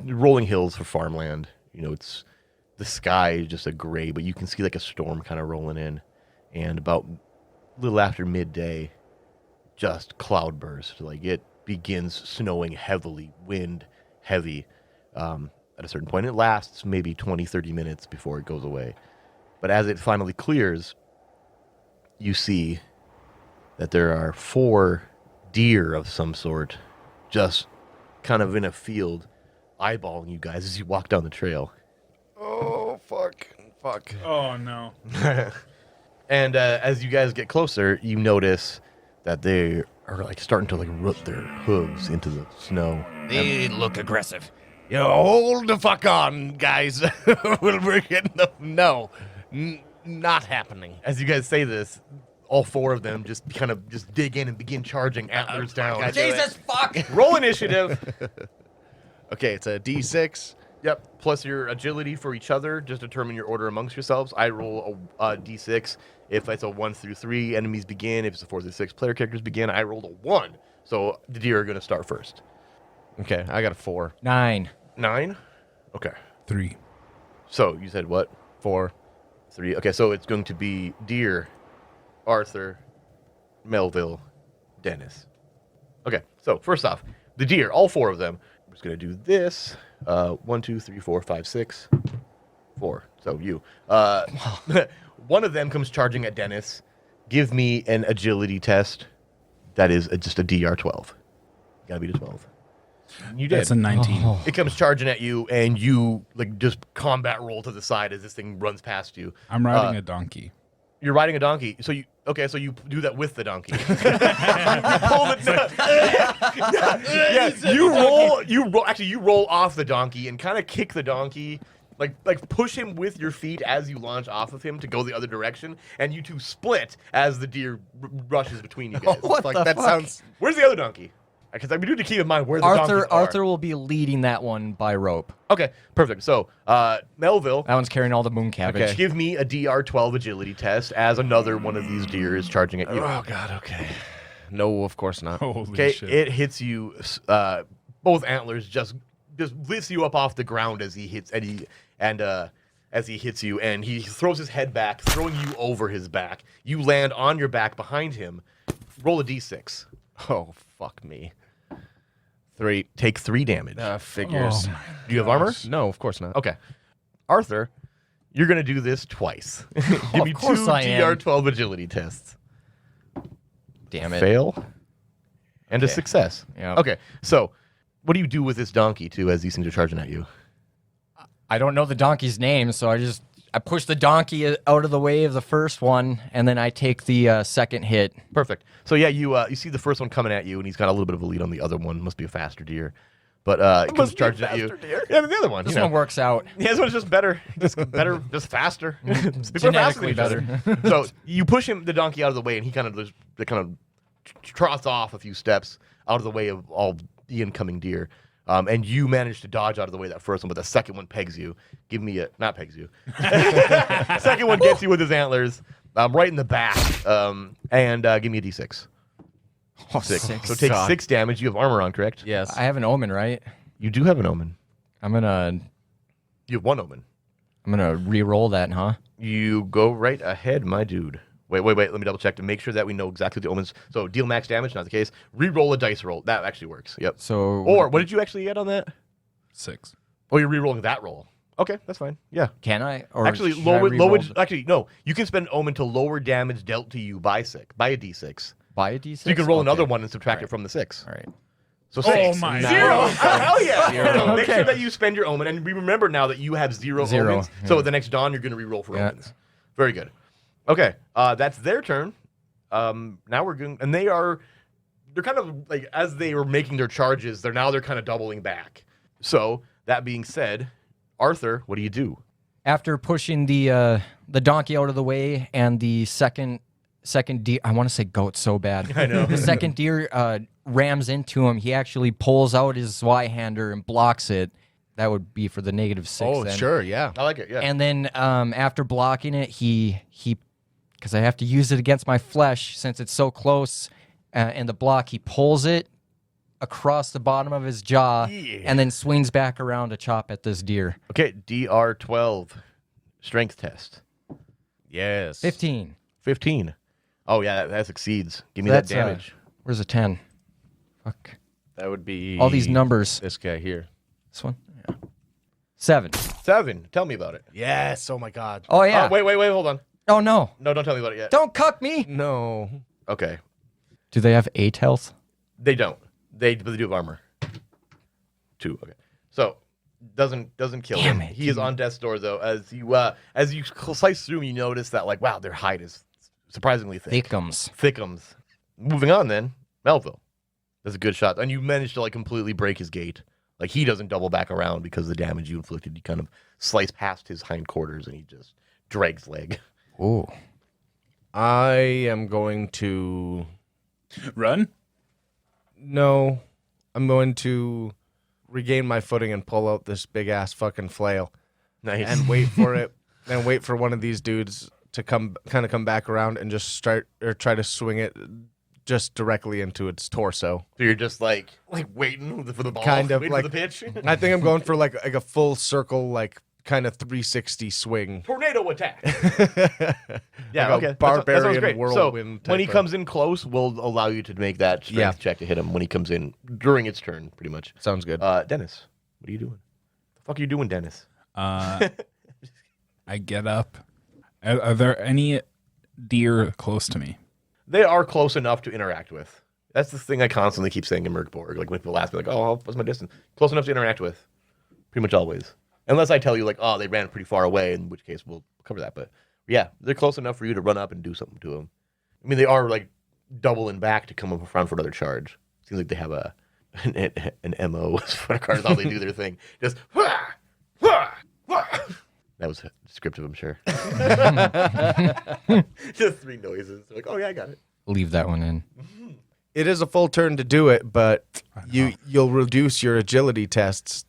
rolling hills for farmland. You know, it's the sky is just a gray, but you can see like a storm kind of rolling in. And about a little after midday, just cloudburst. Like it begins snowing heavily, wind heavy at a certain point. It lasts maybe 20, 30 minutes before it goes away. But as it finally clears, you see that there are 4 deer of some sort just kind of in a field eyeballing you guys as you walk down the trail. Oh, fuck. Fuck. Oh, no. And as you guys get closer, you notice that they are like starting to like root their hooves into the snow. They look aggressive. You know, hold the fuck on, guys. We're getting the... No. Not happening. As you guys say this, all 4 of them just kind of just dig in and begin charging antlers down. Jesus fuck! Roll initiative. Okay, it's a D6. Yep. Plus your agility for each other. Just determine your order amongst yourselves. I roll a d6. If it's a 1 through 3, enemies begin. If it's a 4 through 6, player characters begin. I rolled a 1. So the deer are going to start first. Okay, I got a 4. 9. 9? Okay. 3. So you said what? 4. 3. Okay, so it's going to be Deer, Arthur, Melville, Dennis. Okay, so first off, the deer, all 4 of them. I'm just going to do this. 1, 2, 3, 4, 5, 6. 4. So you. One of them comes charging at Dennis. Give me an agility test. That is just a DR12. Gotta beat a 12. You did. That's a 19. It comes charging at you, and you like just combat roll to the side as this thing runs past you. I'm riding a donkey. You're riding a donkey, so you do that with the donkey. You pull you roll. Actually, you roll off the donkey and kind of kick the donkey, like push him with your feet as you launch off of him to go the other direction, and you two split as the deer rushes between you guys. What Like, the that fuck? sounds... Where's the other donkey? Because we do need to keep in mind where the donkeys are. Arthur will be leading that one by rope. Okay, perfect. So, Melville, That one's carrying all the moon cabbage. Okay. give me a DR12 agility test as another one of these deer is charging at you. Oh, God, okay. No, of course not. Holy Okay, shit. it hits you. Both antlers just lifts you up off the ground as he hits as he hits you, and he throws his head back, throwing you over his back. You land on your back behind him. Roll a d6. Oh, fuck me. 3. Take 3 damage. Figures. Oh, Do you have armor? No, of course not. Okay. Arthur, you're going to do this twice. Give me Of course 2 I am. DR12 agility tests. Damn it. Fail and a success. Yep. Okay, so what do you do with this donkey, too, as these things are charging at you? I don't know the donkey's name, so I push the donkey out of the way of the first one, and then I take the second hit. Perfect. So, yeah, you see the first one coming at you, and he's got a little bit of a lead on the other one. Must be a faster deer. but it comes charging at you. Yeah, the other one. This you know. one works out. Yeah, this one's just better, just faster. People are faster Genetically than each other. So you push the donkey out of the way, and he kind of trots off a few steps out of the way of all the incoming deer. And you manage to dodge out of the way of that first one, but the second one pegs you. Not pegs you. Second one gets you with his antlers, right in the back, and give me a d6. Oh, 6. So take 6 damage. You have armor on, correct? Yes. I have an omen, right? You do have an omen. I'm gonna You have 1 omen. re-roll that, huh? You go right ahead, my dude. Wait. Let me double check to make sure that we know exactly what the omens. So deal max damage, not the case. Re-roll a dice roll. That actually works. Yep. So Or what did you actually get on that? 6. Oh, you're re-rolling that roll. Okay, that's fine. Yeah. can I? Or Actually, should I lower. re-roll Actually, no. You can spend omen to lower damage dealt to you by a d6. by a d6? So you can roll another Okay. one and subtract it from the 6. All right. So 6. my 0. God. Hell yeah. Zero. Make Okay. sure that you spend your omen, and remember now that you have 0 Zero, omens. So the next dawn, you're going to re-roll for Yeah. omens. Very good. Okay, that's their turn. Now we're going, and they're kind of like, as they were making their charges, they're kind of doubling back. So that being said, Arthur, what do you do? After pushing the donkey out of the way and the second deer, I want to say goat so bad. I know. The second deer rams into him. He actually pulls out his Zweihander and blocks it. That would be for the -6. Oh, then. sure, yeah. I like it. Yeah. And then after blocking it, he because I have to use it against my flesh since it's so close, and the block, he pulls it across the bottom of his jaw and then swings back around to chop at this deer. Okay, DR12, strength test. Yes. 15. 15. Oh yeah, that succeeds. Give me That's, that damage. Where's a 10? Fuck. That would be All these numbers. This guy here. This one? Yeah. 7. 7. Tell me about it. Yes. Oh my God. Oh, yeah. Oh, wait, hold on. Oh, no. No, don't tell me about it yet. Don't cuck me. No. Okay. Do they have 8 health? They don't. But they do have armor. 2. Okay. So doesn't kill Damn him. it, He is on death's door though. As you slice through him, you notice that like, wow, their hide is surprisingly thick. Thickums. Moving on then, Melville. That's a good shot. And you managed to like completely break his gate. Like he doesn't double back around because of the damage you inflicted. You kind of slice past his hindquarters and he just drags leg. Ooh. I am going to... Run? No. I'm going to regain my footing and pull out this big-ass fucking flail. Nice. And wait for it. And wait for one of these dudes to come back around and just try to swing it just directly into its torso. So you're just like waiting for the ball, Kind of waiting like for the pitch. I think I'm going for like a full circle, like kind of 360 swing. Tornado attack. Yeah, okay. That sounds barbarian great. whirlwind. So when he type of- comes in close, we'll allow you to make that strength check to hit him when he comes in during its turn, pretty much. Sounds good. Dennis, what are you doing? The fuck are you doing, Dennis? I get up. Are there any deer close to me? They are close enough to interact with. That's the thing I constantly keep saying in Mörk Borg. Like when people ask me, like, "Oh, what's my distance?" Close enough to interact with. Pretty much always, unless I tell you, like, "Oh, they ran pretty far away," in which case we'll cover that. But yeah, they're close enough for you to run up and do something to them. I mean, they are like doubling back to come up around for another charge. Seems like they have an MO as far as how they do their thing. Just that was descriptive, I'm sure. Just 3 noises. They're like, oh yeah, I got it. Leave that one in. It is a full turn to do it, but you'll reduce your agility tests.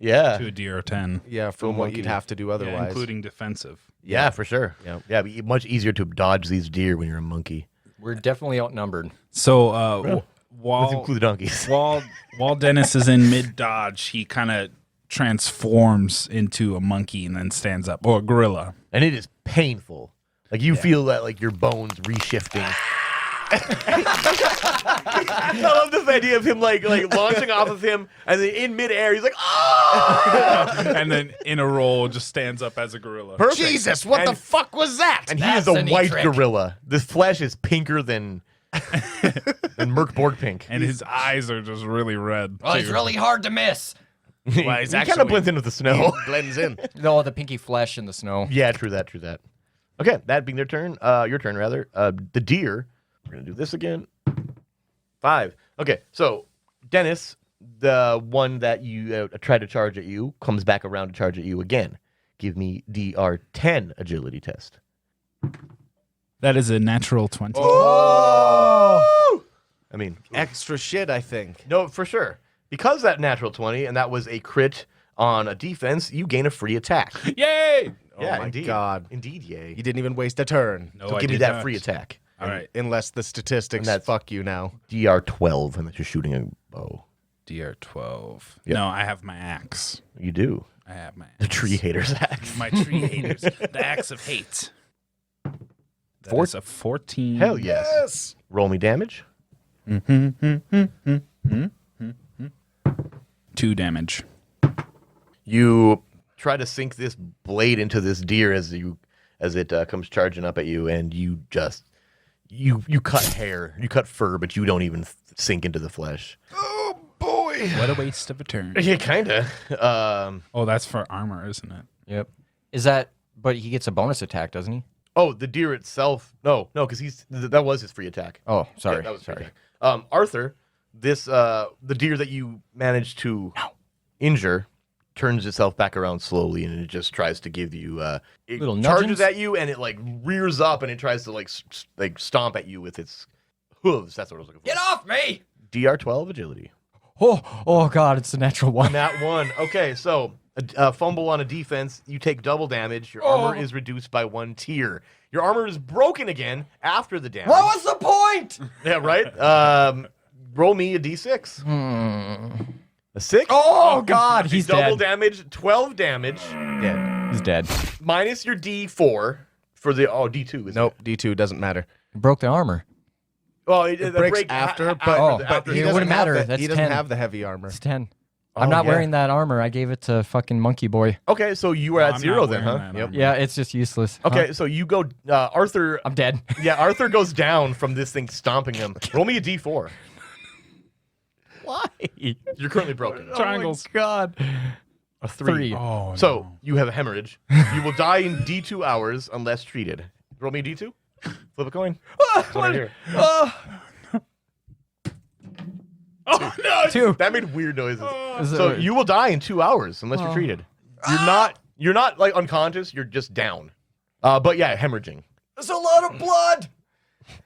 Yeah. To a deer of 10. Yeah, from what you'd have to do Yeah, otherwise. including defensive. Yeah, for sure. Yeah. Yeah, it'd be much easier to dodge these deer when you're a monkey. We're definitely outnumbered. So Let's while include the donkeys. while Dennis is in mid dodge, he kind of transforms into a monkey and then stands up, or a gorilla. And it is painful. Like you feel that like your bones reshifting. I love this idea of him like launching off of him and then in midair he's like, oh! And then in a roll just stands up as a gorilla. Perfect. Jesus, what the fuck was that? And he That's is a a neat white trick. gorilla. This flesh is pinker than Mörk Borg pink. And his eyes are just really red. Well, it's too. really hard to miss. He kind of blends in with the snow. Blends in. No, the pinky flesh in the snow. Yeah, true that. Okay, that being their turn, your turn rather. The deer, we're gonna do this again. 5. Okay, so Dennis, the one that you tried to charge at you comes back around to charge at you again. Give me DR10 agility test. That is a natural 20. Oh! I mean, Extra shit, I think. no, for sure. Because that natural 20, and that was a crit on a defense, you gain a free attack. Yay! Oh yeah, my indeed. God. Indeed, yay. You didn't even waste a turn. No, So I give me did that not. free attack. All right. Unless the statistics And that's- fuck you now. DR12, and that you're shooting a bow. DR12. Yep. No, I have my axe. You do. I have my axe. The tree haters axe. My tree haters. The axe of hate. That Four- is a 14. Hell yes. Roll me damage. 2 damage. You try to sink this blade into this deer as it comes charging up at you, and you just you cut hair, you cut fur, but you don't even sink into the flesh. Oh, boy. What a waste of a turn. Yeah, kinda. Oh, that's for armor, isn't it? Yep. Is that? But he gets a bonus attack, doesn't he? Oh, the deer itself. No, because that was his free attack. Oh, sorry. Yeah, that was free attack. Arthur, the deer that you managed to injure turns itself back around slowly, and it just tries to give you it Little charges nudgings? at you, and it like rears up, and it tries to like stomp at you with its hooves. That's what I was looking for. Get off me! DR12 agility. Oh God! It's a natural one. That one. Okay, so a fumble on a defense, you take double damage. Your armor is reduced by 1 tier. Your armor is broken again after the damage. What was the point? Yeah, right. Roll me a d6. A 6. Oh God! He's double dead. damage, 12 damage, dead. He's dead. Minus your d4 for the d2. Isn't Nope, D2 doesn't matter. He broke the armor. Well, it breaks break after, but- after but the- he it doesn't wouldn't have matter. the- That's he doesn't 10. have the heavy armor. It's 10. Oh, I'm not yeah. wearing that armor. I gave it to fucking Monkey Boy. Okay, so you were No, at I'm 0 not then, wearing huh? that armor. Yeah, it's just useless. Okay, Huh? so you go, Arthur. I'm dead. Yeah, Arthur goes down from this thing stomping him. Roll me a d4. Why? You're currently broken. Triangles. Oh my God. A 3. 3. Oh, So no. you have a hemorrhage. You will die in D2 hours unless treated. Roll me a D2. Flip a coin. That's what I hear. Oh, no. 2. That made weird noises. Is So it- you will die in 2 hours unless you're treated. You're not like unconscious. You're just down. But yeah, hemorrhaging There's a lot of blood.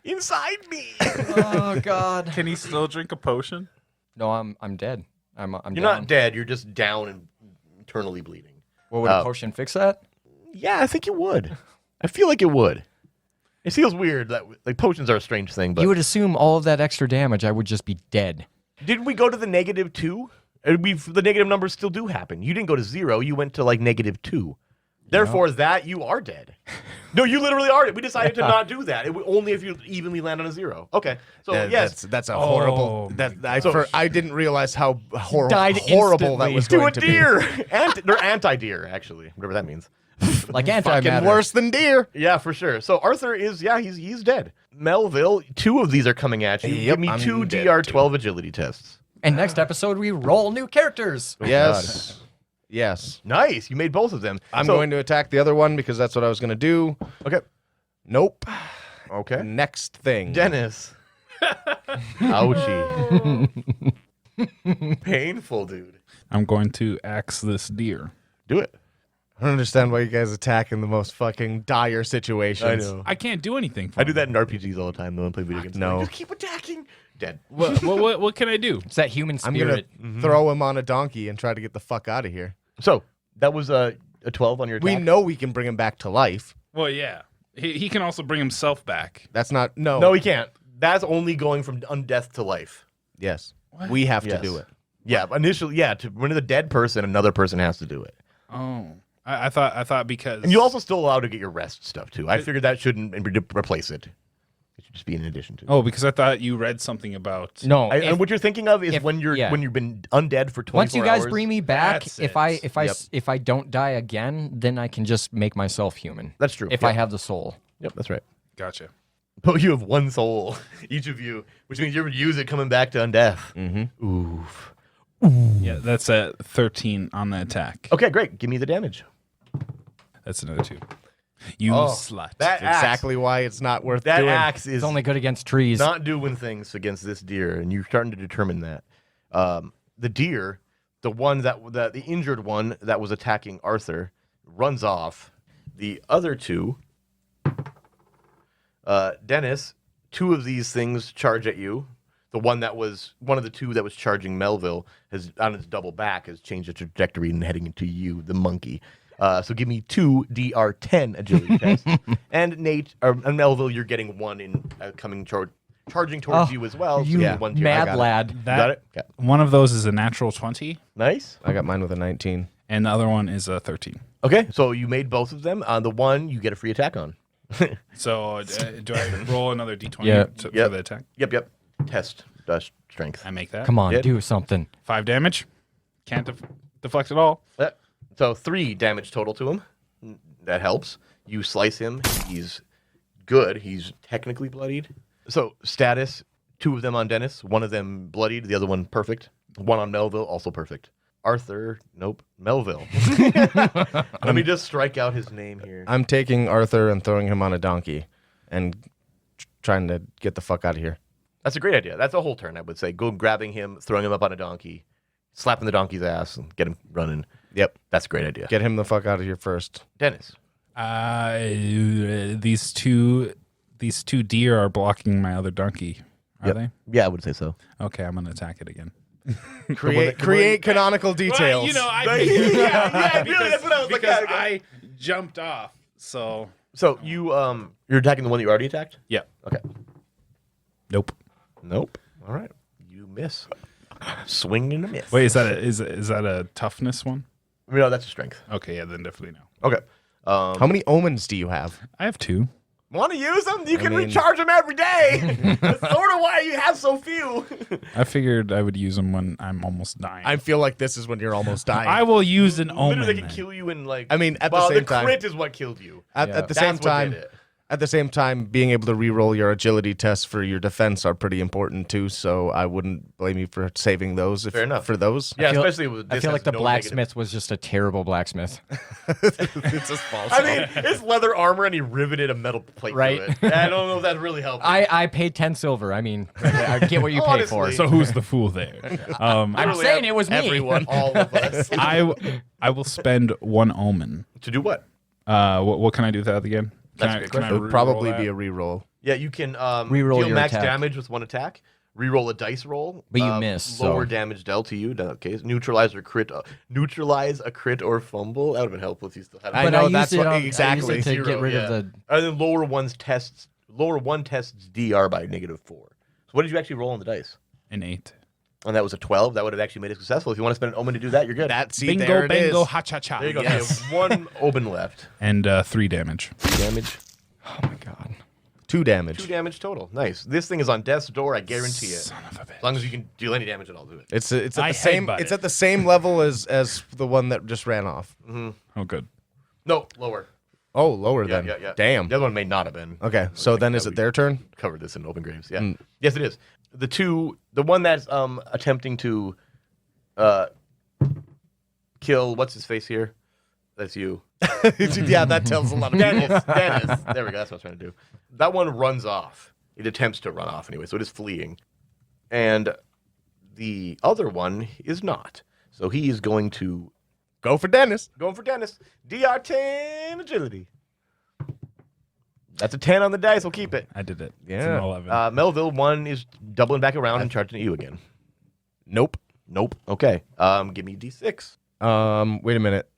inside me. Oh God. Can he still drink a potion? No, I'm dead. I'm You're down. not dead. You're just down and internally bleeding. What would a potion fix that? Yeah, I think it would. I feel like it would. It feels weird that like potions are a strange thing. But You would assume all of that extra damage, I would just be dead. didn't we go to the -2? The negative numbers still do happen. You didn't go to 0. You went to like -2. Therefore, that you are dead. No, you literally are. We decided to not do that. Only if you evenly land on a 0. Okay. So yes, That's a horrible. Oh, That So- I didn't realize how Died horrible that instantly. was to going a to be. deer. They're anti-deer, actually. Whatever that means. Like Fucking antimatter. worse than deer. Yeah, for sure. So Arthur is, he's dead. Melville, 2 of these are coming at you. Yep, Give me I'm 2 dead, DR12 agility tests. And next episode, we roll new characters. Yes. Yes. Nice. You made both of them. I'm So- going to attack the other one because that's what I was going to do. Okay. Nope. Okay. Next thing. Dennis. Ouchie. Painful, dude. I'm going to axe this deer. Do it. I don't understand why you guys attack in the most fucking dire situations. I can't do anything for I do him. that in RPGs all the time, though, and play video games. no. Like, just keep attacking. Dead. What can I do? It's that human I'm going spirit. to throw him on a donkey and try to get the fuck out of here. So, that was a 12 on your attack. We know we can bring him back to life. Well, yeah. He can also bring himself back. That's not. No. No, he can't. That's only going from undeath to life. Yes. We have Yes. to do it. Yeah, initially, to bring the dead person, another person has to do it. Oh. I thought because And you also still allowed to get your rest stuff, too. I figured that shouldn't replace it. It should just be in addition to. Oh, because I thought you read something about No, And what you're thinking of is if- when yeah. you've been undead for 24 once you guys hours. bring me back, That's if it. if I don't die again, then I can just make myself human. That's true. If Yep. I have the soul. Yep, that's right. Gotcha. But you have 1 soul, each of you, which means you would use it coming back to undeath. Mm-hmm. Oof. Yeah, that's a 13 on the attack. Okay, great. Give me the damage. That's another 2. You Oh, slut. That Exactly why it's not worth That doing. axe is It's only good against trees. not doing things against this deer, and you're starting to determine that. the deer, the one the injured one that was attacking Arthur, runs off. The other two, Dennis, two of these things charge at you. The one of the two that was charging Melville has on its double back has changed the trajectory and heading into you, the monkey. So give me 2 DR10 agility tests. And Nate and Melville, you're getting one in charging towards you as well. You so one to your- I mad got it. lad. Got it? Okay. One of those is a natural 20, Nice. I got mine with a 19. and the other one is a 13. Okay, so you made both of them. On the one, you get a free attack on. So do I roll another d20 Yeah. for Yep. the attack? Yep. Test strength. I make that. Come on, Did. do something. 5 damage. Can't deflect at all. So 3 damage total to him. That helps. You slice him. He's good. He's technically bloodied. So status, 2 of them on Dennis. 1 of them bloodied. The other one perfect. 1 on Melville, also perfect. Arthur, nope. Melville. Let me just strike out his name here. I'm taking Arthur and throwing him on a donkey and trying to get the fuck out of here. That's a great idea. That's a whole turn, I would say. Go grabbing him, throwing him up on a donkey, slapping the donkey's ass, and get him running. Yep. That's a great idea. Get him the fuck out of here first. Dennis. These two deer are blocking my other donkey. Are they? Yeah, I would say so. Okay, I'm gonna attack it again. Create canonical details. really, that's what I was like, because yeah, I jumped off. So So you're attacking the one that you already attacked? yeah. Okay. Nope. Nope. All right. You miss. Swing and a miss. Wait, is that a toughness one? No, that's a strength. Okay, yeah, then definitely no. Okay. How many omens do you have? I have 2. Want to use them? You can mean- recharge them every day. That's sort of why you have so few. I figured I would use them when I'm almost dying. I feel like this is when you're almost dying. I will use an omen. Literally, they can then. kill you in like. I mean, at the well, same time- crit is what killed you. At the That's same what time, did it. at the same time, being able to re-roll your agility tests for your defense are pretty important too. So I wouldn't blame you for saving those. Fair enough. For those, Yeah, feel- especially with this. I feel has like the no blacksmith negative- was just a terrible blacksmith. it's a false. I mean, it's leather armor and he riveted a metal plate Right. to it. I don't know if that really helped. I paid 10 silver. I mean, I get what you pay for. Honestly. So who's the fool there? I'm Literally saying it was me. Everyone, all of us. I will spend 1 omen. To do what? What can I do with that again? That's a good question. It would probably be a re-roll. Yeah, you can Reroll deal your max attack. damage with 1 attack. Reroll a dice roll. But you miss, Lower so- damage dealt to you. In that case, neutralize a crit or fumble. That would have been helpful if you still had. I But know used that's it what on- I used exactly. it to get rid of the. And then lower one tests DR by -4. So what did you actually roll on the dice? an 8. And that was a 12. That would have actually made it successful. If you want to spend an omen to do that, you're good. Bingo, there it bango, is. ha cha cha. There you go. Yes. So you have 1 omen left. And 3 damage. Damage. Oh my god. 2 damage. 2 damage total. Nice. This thing is on death's door. I guarantee it. Son of a bitch. As long as you can deal any damage at all to it. It's at I the same. headbutt It's it. at the same level as the one that just ran off. Oh, good. No, lower. Oh, lower Yeah, then. yeah. Damn. The other one may not have been. Okay, so then is it their turn? Covered this in open graves. Yeah. Yes, it is. The one that's attempting to kill what's his face here? That's you. Yeah, that tells a lot of people. Dennis. There we go. That's what I was trying to do. That one runs off. It attempts to run off anyway, so it is fleeing. And the other one is not. So he is going to Go for Dennis. going for Dennis. DR10 agility. That's a 10 on the dice. We'll keep it. I did it. It's Yeah. an 11. Melville, 1 is doubling back around and charging at you again. Nope. Nope. Okay. Give me D6. Wait a minute.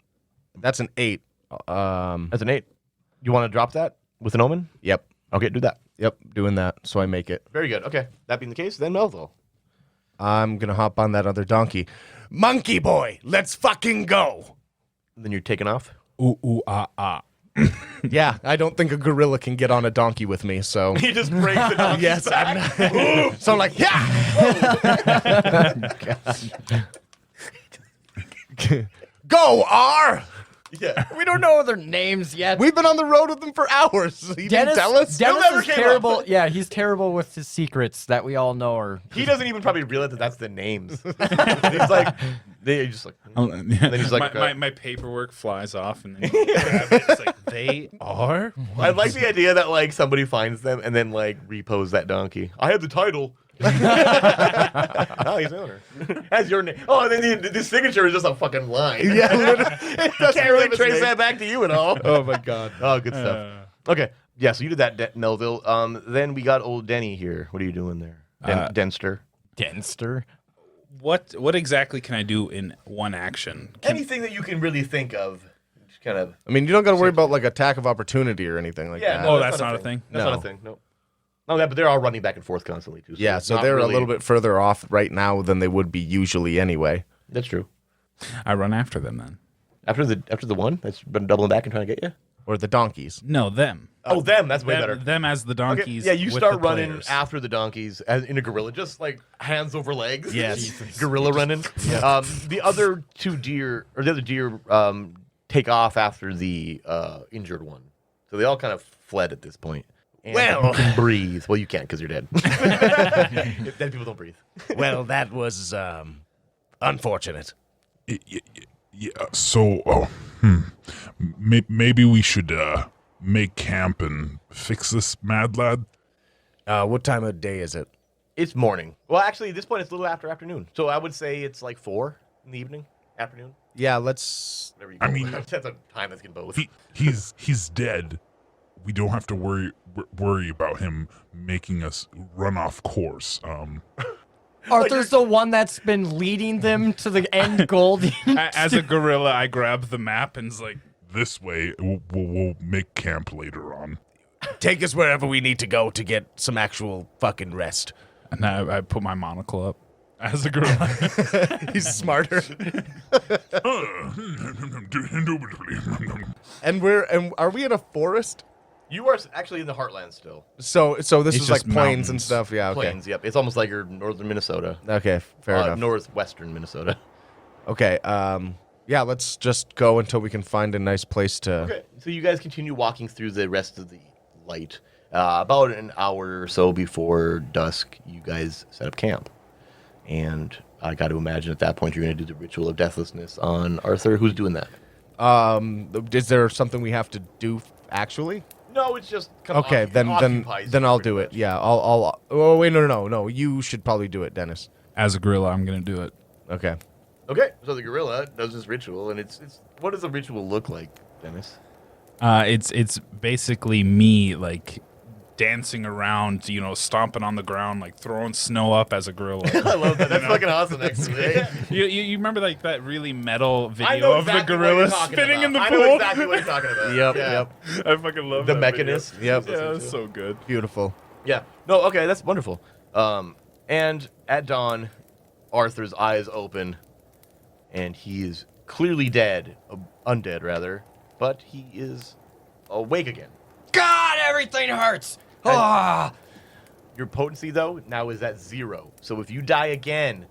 That's an 8. That's an 8. You want to drop that with an omen? Yep. Okay, do that. Yep. Doing that, so I make it. Very good. Okay. That being the case, then Melville. I'm gonna hop on that other donkey. Monkey boy, let's fucking go. Then you're taking off. Ooh, ooh, ah, ah. Yeah, I don't think a gorilla can get on a donkey with me, so. He just breaks the donkey's Yes, back. so I'm like, yeah. Go, R. Yeah. We don't know their names yet. We've been on the road with them for hours. He didn't tell us. Dennis never is came terrible. up. Yeah, he's terrible with his secrets that we all know are. He doesn't even probably realize that that's the names. He's like, they just like, then he's like, my paperwork flies off, and then you grab it. It's like, they are? I like the idea that like somebody finds them and then like repose that donkey. I had the title. Oh, he's owner. That's your name. Oh, and then the signature is just a fucking line. Yeah, literally. Can't really trace that back to you at all. Oh my god. Oh, good stuff. Okay. Yeah, so you did that, Melville. Then we got old Denny here. What are you doing there? Denster. Denster. What exactly can I do in one action? Anything that you can really think of. Just kind of. I mean, you don't got to worry about like attack of opportunity or anything like that. no, that's not a thing? That's not a thing. No. No, but they're all running back and forth constantly too. Yeah, it's so not they're really- a little bit further off right now than they would be usually anyway. That's true. I run after them then. After the one that's been doubling back and trying to get you. Or the donkeys. No, them. Oh, them. That's way better. Them as the Okay, donkeys. yeah, you with start the running players. after the donkeys as in a gorilla, just like hands over legs. Yes. Gorilla running. The other two deer, or the other deer, take off after the injured one. So they all kind of fled at this point. And Well- you can breathe. Well, you can't because you're dead. Dead people don't breathe. Well, that was unfortunate. Yeah, so maybe we should make camp and fix this mad lad. What time of day is it? It's morning. Well, actually, at this point, it's a little after afternoon. So I would say it's like 4 in the evening, afternoon. Yeah, let's. Whatever you I go mean- with. That's a time that's in both. He's dead. We don't have to worry about him making us run off course. Arthur's the one that's been leading them to the end goal. As a gorilla, I grab the map and it's like, This way, we'll make camp later on. Take us wherever we need to go to get some actual fucking rest. and I put my monocle up. As a gorilla. He's smarter. Indubitably. And are we in a forest? You are actually in the heartland still. So this It's is like just plains and mountains. stuff. Yeah. Okay. Plains, yep. It's almost like you're northern Minnesota. Okay. Fair enough. Northwestern Minnesota. Okay. Yeah. Let's just go until we can find a nice place to. Okay, so you guys continue walking through the rest of the light. About an hour or so before dusk, you guys set up camp. And I got to imagine at that point you're going to do the ritual of deathlessness on Arthur. Who's doing that? Is there something we have to do actually? No, it's just kind of Okay, then I'll do it. Yeah, I'll. Oh wait, no. You should probably do it, Dennis. As a gorilla, I'm going to do it. Okay. Okay, so the gorilla does this ritual, and it's what does the ritual look like, Dennis? It's basically me, like, dancing around, stomping on the ground, like throwing snow up as a gorilla. I love that. That's fucking awesome, actually. You remember like that really metal I video know of exactly the what you're gorilla talking spinning about. in the I pool? know exactly what you're talking about. Yep. Yeah. Yep. I fucking love The that mechanist. Yep. Video. Yeah, it's so good. Beautiful. Yeah. No, okay, that's wonderful. And at dawn, Arthur's eyes open, and he is clearly dead, undead rather, but he is awake again. God, everything hurts. Ah. Your potency, though, now is at 0. So if you die again,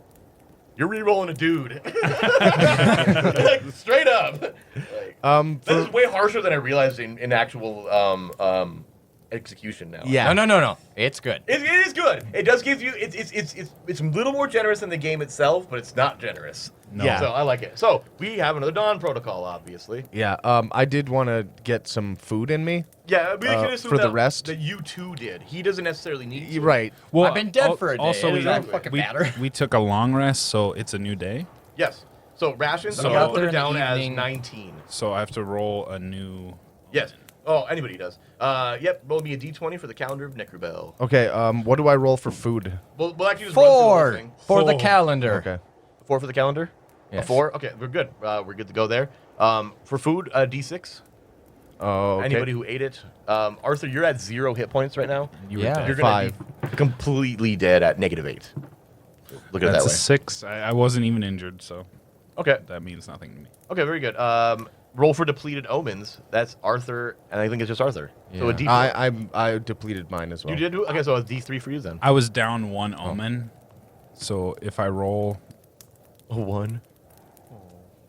you're re-rolling a dude. Like, straight up. Like, that is way harsher than I realized in actual execution now. Yeah. No. It's good. It is good. It does give you. It's a little more generous than the game itself, but it's not generous. No. Yeah. So I like it. So we have another dawn protocol, obviously. Yeah. I did want to get some food in me. Yeah, we can assume for the that, rest? that you two did. He doesn't necessarily need to. Right. Well, I've been dead for a day. Also, It we, doesn't fucking matter. we took a long rest, so it's a new day. Yes. So rations. So- I'm gonna put There it in the down as evening. 19. So I have to roll a new. Yes. Oh, anybody does. Yep. Roll me a d20 for the calendar of Necrobell. Okay. What do I roll for food? We'll actually just run through the whole 4 thing. for the calendar. Okay. 4 for the calendar. Yes. A 4. Okay, we're good. We're good to go there. For food, d6. Oh. Okay. Anybody who ate it. Arthur, you're at 0 hit points right now. Yeah. You're gonna be completely dead at -8. Look at it That's that a way. 6. I wasn't even injured, so Okay. that means nothing to me. Okay, very good. Roll for depleted omens. That's Arthur, and I think it's just Arthur. So a Yeah. D4. I depleted mine as well. You did do okay. So a D3 for you then. I was down 1 omen, so if I roll, A 1.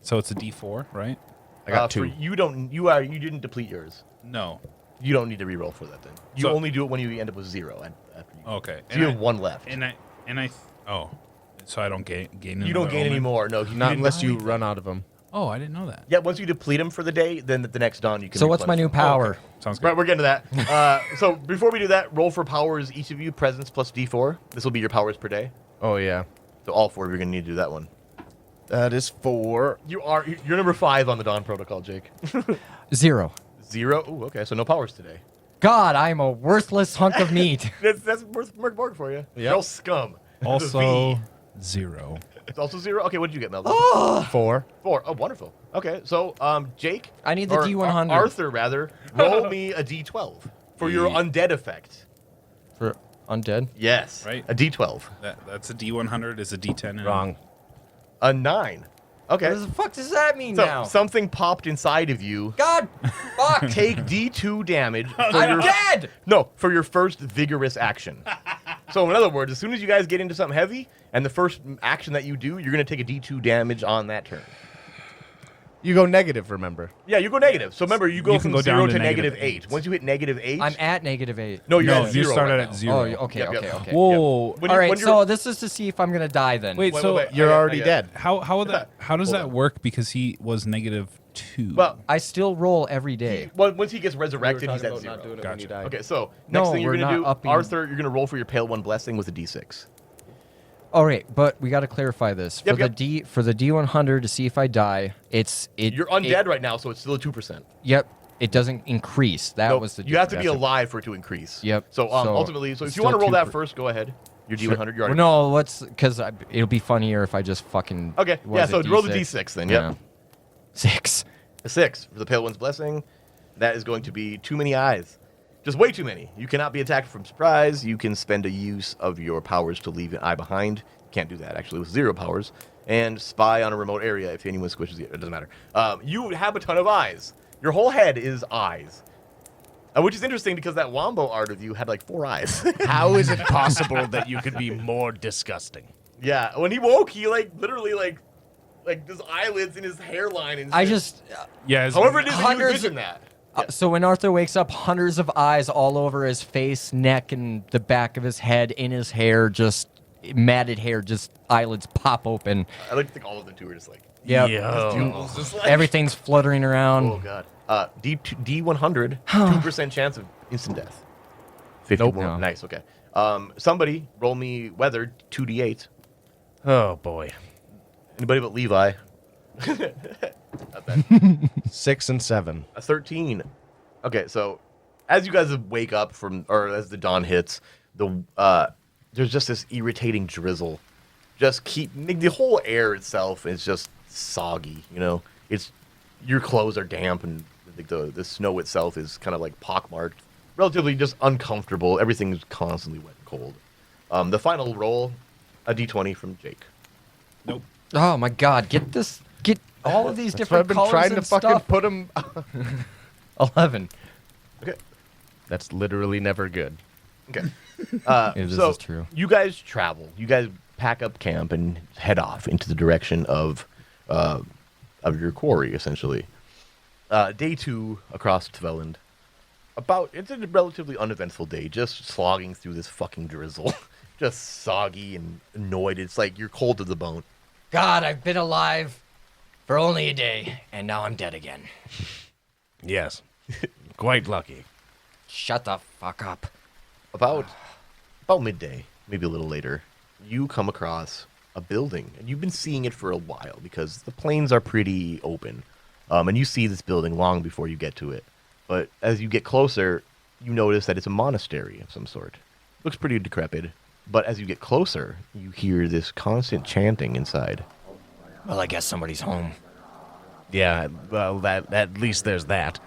so it's a D4, right? I got For 2. you didn't deplete yours. No. You don't need to re-roll for that then. You So- only do it when you end up with 0 after you. Okay. So you have 1 left. Oh, so I don't gain. You don't gain omen? any more. No, Not unless you run out of them. Oh, I didn't know that. Yeah, once you deplete them for the day, then the next dawn you can. So what's my new replenish them. power? Sounds good. Right, we're getting to that. So before we do that, roll for powers. Each of you presence plus D4. This will be your powers per day. Oh yeah, So all 4 of you are gonna need to do that one. that is 4. You're number 5 on the dawn protocol, Jake. 0. 0. Ooh, okay, so no powers today. God, I'm a worthless hunk of meat. That's Mörk Borg for you. You're all scum. Also 0. It's also 0. Okay, what did you get, Melville? 4. 4. Oh, wonderful. Okay, so Jake. I need the or D100. Arthur, rather. Roll me a D12 for your undead effect. For undead? Yes. Right. A D12. That's a D100 is a D10. And Wrong. A 9. Okay. What the fuck does that mean So now? something popped inside of you. God, fuck. Take D2 damage. For I'm dead. No, for your first vigorous action. So in other words, as soon as you guys get into something heavy, and the first action that you do, you're gonna take a D2 damage on that turn. You go negative, remember? Yeah, you go negative. So remember, you go You from can go 0 down to to negative negative 8. Once you hit negative 8, I'm at -8. no, you're No, at you 0 started right at now. 0. Oh, okay, Yep, okay, yep. okay. Whoa. When All you- right, when so you're- this is to see if I'm gonna die then. Wait, Wait, so wait, wait. You're I got- already I got- dead. how does Hold that on. work? Because he was -2. Well, I still roll every day. once he gets resurrected, he's at 0. Gotcha. Okay, so next No, thing you're we're gonna not do, upping- Arthur, you're gonna roll for your Pale One Blessing with a D6. All right, but we got to clarify this for Yep, the yep. for the D100 to see if I die. You're undead right now, so it's still a 2%. Yep, it doesn't increase. That Nope, was the. you have to be difference. alive for it to increase. Yep, So, so ultimately, so if it's you want to still roll that 2%. first, go ahead. Your D100, you're Well, already. no, let's because it'll be funnier if I just fucking. Okay, was yeah. it So roll the D6? D6 then. Yep. Yeah. 6. A 6 for the Pale One's Blessing. That is going to be too many eyes. Just way too many. You cannot be attacked from surprise. You can spend a use of your powers to leave an eye behind. Can't do that, actually, with 0 powers. And spy on a remote area if anyone squishes you. It doesn't matter. You have a ton of eyes. Your whole head is eyes. Which is interesting because that Wombo art of you had like 4 eyes. How is it possible that you could be more disgusting? Yeah, when he woke, he like literally like his eyelids and his hairline and I shit. just. Yeah. However it is that you Hundreds envision that. So when Arthur wakes up, hundreds of eyes all over his face, neck, and the back of his head, in his hair, just matted hair, just eyelids pop open. I like to think all of them too are just like Yep. Yo. just like Everything's fluttering around. Oh god. D100, 2% chance of instant death. 50 Nope. more. No. Nice. Okay. Somebody roll me weather 2d8. Oh boy. Anybody but Levi. 6 and 7. A 13. Okay, so as you guys wake up from, or as the dawn hits, there's just this irritating drizzle. The whole air itself is just soggy. You know, your clothes are damp, and the snow itself is kind of like pockmarked, relatively just uncomfortable. Everything's constantly wet and cold. The final roll, a d20 from Jake. Nope. Oh my God! Get all of these That's what I've different been colors trying to and fucking stuff. put him. 11. Okay. That's literally never good. Okay. This so is true. you guys travel. You guys pack up camp and head off into the direction of your quarry, essentially. Day 2 across Tveland. It's a relatively uneventful day, just slogging through this fucking drizzle. Just soggy and annoyed. It's like you're cold to the bone. God, I've been alive for only a day, and now I'm dead again. Yes. Quite lucky. Shut the fuck up. About midday, maybe a little later, you come across a building, and you've been seeing it for a while because the plains are pretty open, and you see this building long before you get to it. But as you get closer, you notice that it's a monastery of some sort. Looks pretty decrepit, but as you get closer, you hear this constant chanting inside. Well, I guess somebody's home. Yeah, well, that at least there's that.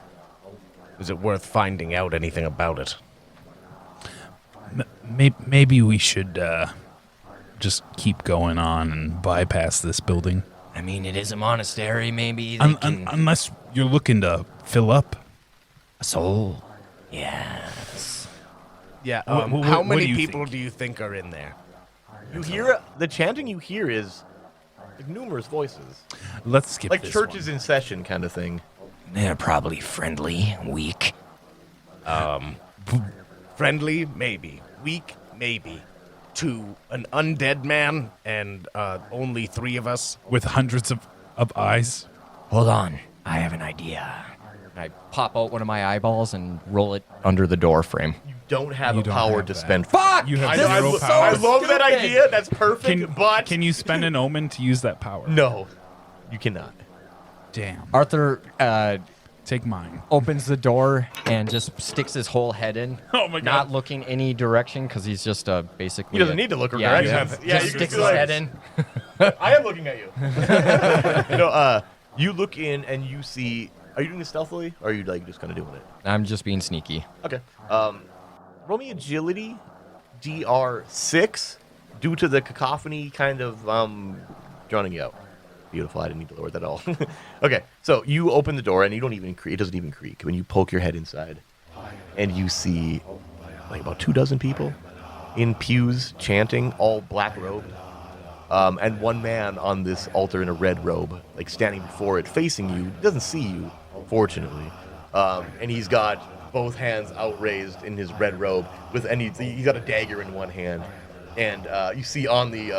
Is it worth finding out anything about it? Maybe we should just keep going on and bypass this building. I mean, it is a monastery. Maybe they can... Unless you're looking to fill up. A soul. Yes. Yeah. What How do many you people think? do you think are in there? You hear the chanting you hear is like numerous voices, Let's skip like this churches one. in session kind of thing. They're probably friendly, weak. Friendly, maybe. Weak, maybe. To an undead man and only 3 of us. With hundreds of eyes. Hold on. I have an idea. I pop out one of my eyeballs and roll it under the door frame. You don't have You a don't power have to that. spend. Fuck! You have I, zero I, power. I love that stupid. idea. That's perfect. but Can you spend an omen to use that power? no, you cannot. Damn. Arthur Take mine. opens the door and just sticks his whole head in. Oh my Not God. looking any direction because he's just basically. He doesn't need to look Yeah, directions. yeah. you Just can sticks see, his like, head in. I am looking at you. You look in and you see. Are you doing this stealthily, or are you like just kind of doing it? I'm just being sneaky. Okay. Roll me agility, DR6, due to the cacophony kind of drowning you out. Beautiful. I didn't need to lower that at all. Okay, so you open the door and you don't even creak. It doesn't even creak when you poke your head inside, and you see like about 24 people in pews chanting, all black robed, and one man on this altar in a red robe, like standing before it, facing you. Doesn't see you, fortunately, and he's got both hands outraised in his red robe he's got a dagger in one hand, and you see on the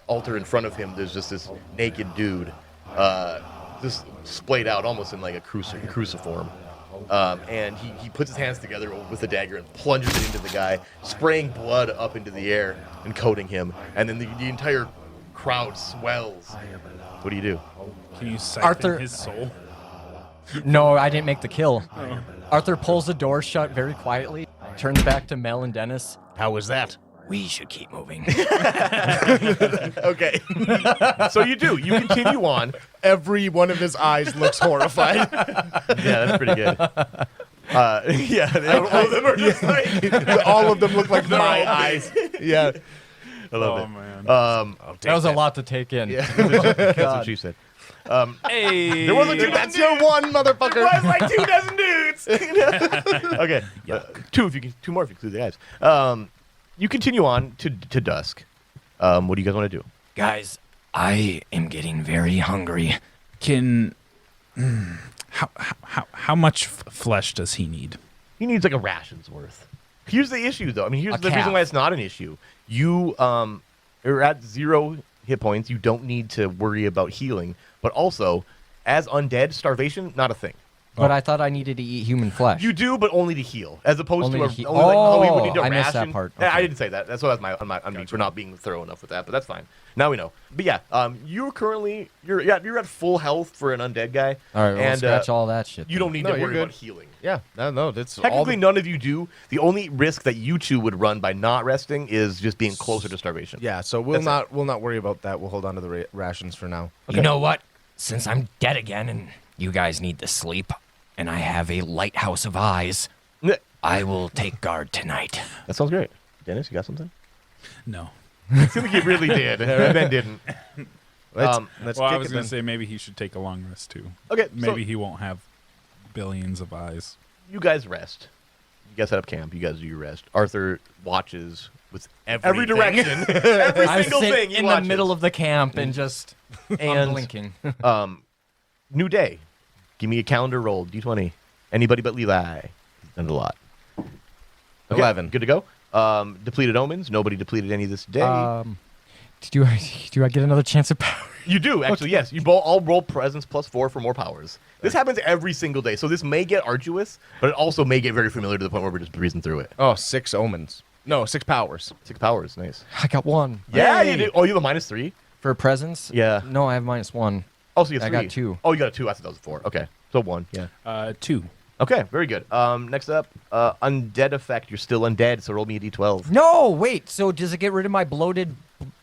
altar in front of him there's just this naked dude just splayed out almost in like a cruciform, and he puts his hands together with the dagger and plunges it into the guy, spraying blood up into the air and coating him, and then the entire crowd swells. What do you do? Can you siphon Arthur- his soul? No, I didn't make the kill. Arthur pulls the door shut very quietly, turns back to Mel and Dennis. How was that? We should keep moving. Okay. So you do. You continue on. Every one of his eyes looks horrified. Yeah, that's pretty good. All of them are just like. All of them look like my eyes. Yeah. I love Oh it. man. That was a lot to take in. Yeah, that's what she said. Hey. There wasn't two. That's your one, motherfucker. It was like 24 dudes. Okay, two more if you include the guys. You continue on to dusk. What do you guys want to do? Guys, I am getting very hungry. Can how much flesh does he need? He needs like a ration's worth. Here's the issue, though. I mean, here's A the reason calf. why it's not an issue. You are at 0 hit points. You don't need to worry about healing. But also, as undead, starvation, not a thing. But I thought I needed to eat human flesh. You do, but only to heal, as opposed Only to to heal. only like how we would need to I ration. missed that part. Yeah, I Okay. didn't say that. That's what that's on me for not being thorough enough with that. But that's fine. Now we know. But yeah, you're you're at full health for an undead guy. All right, we'll and scratch all that shit. you don't need No, to you're worry good. about healing. Yeah. No, that's all. Technically, none of you do. The only risk that you two would run by not resting is just being closer to starvation. Yeah. So we'll That's not worry about that. We'll hold on to the rations for now. You know what? Since I'm dead again and you guys need to sleep, and I have a lighthouse of eyes, Yeah. I will take guard tonight. That sounds great. Dennis, you got something? No. It seemed like you really did, and then didn't. Let's Well, I kick was it gonna then. say maybe he should take a long rest too. Okay, Maybe so he won't have billions of eyes. you guys rest. You guys set up camp. You guys do your rest. Arthur watches with every Everything. direction. Every I single sit thing he in watches. the middle of the camp and just unblinking. New day. Give me a calendar roll. D20. Anybody but Levi. He's done it a lot. Okay, 11. Good to go. Depleted omens. Nobody depleted any this day. Do I get another chance at power? You do, actually, yes. You all roll presence +4 for more powers. This happens every single day, so this may get arduous, but it also may get very familiar to the point where we're just breezing through it. Oh, 6 omens. No, 6 powers. 6 powers, nice. I got one. Yeah, you do. Oh, you have a -3? For presence? Yeah. No, I have -1. Oh, so you have I 3. got 2. Oh, you got a 2. I thought that was a 4. Okay, so 1, yeah. 2. Okay, very good. Next up, undead effect. You're still undead, so roll me a d12. No, wait. So does it get rid of my bloated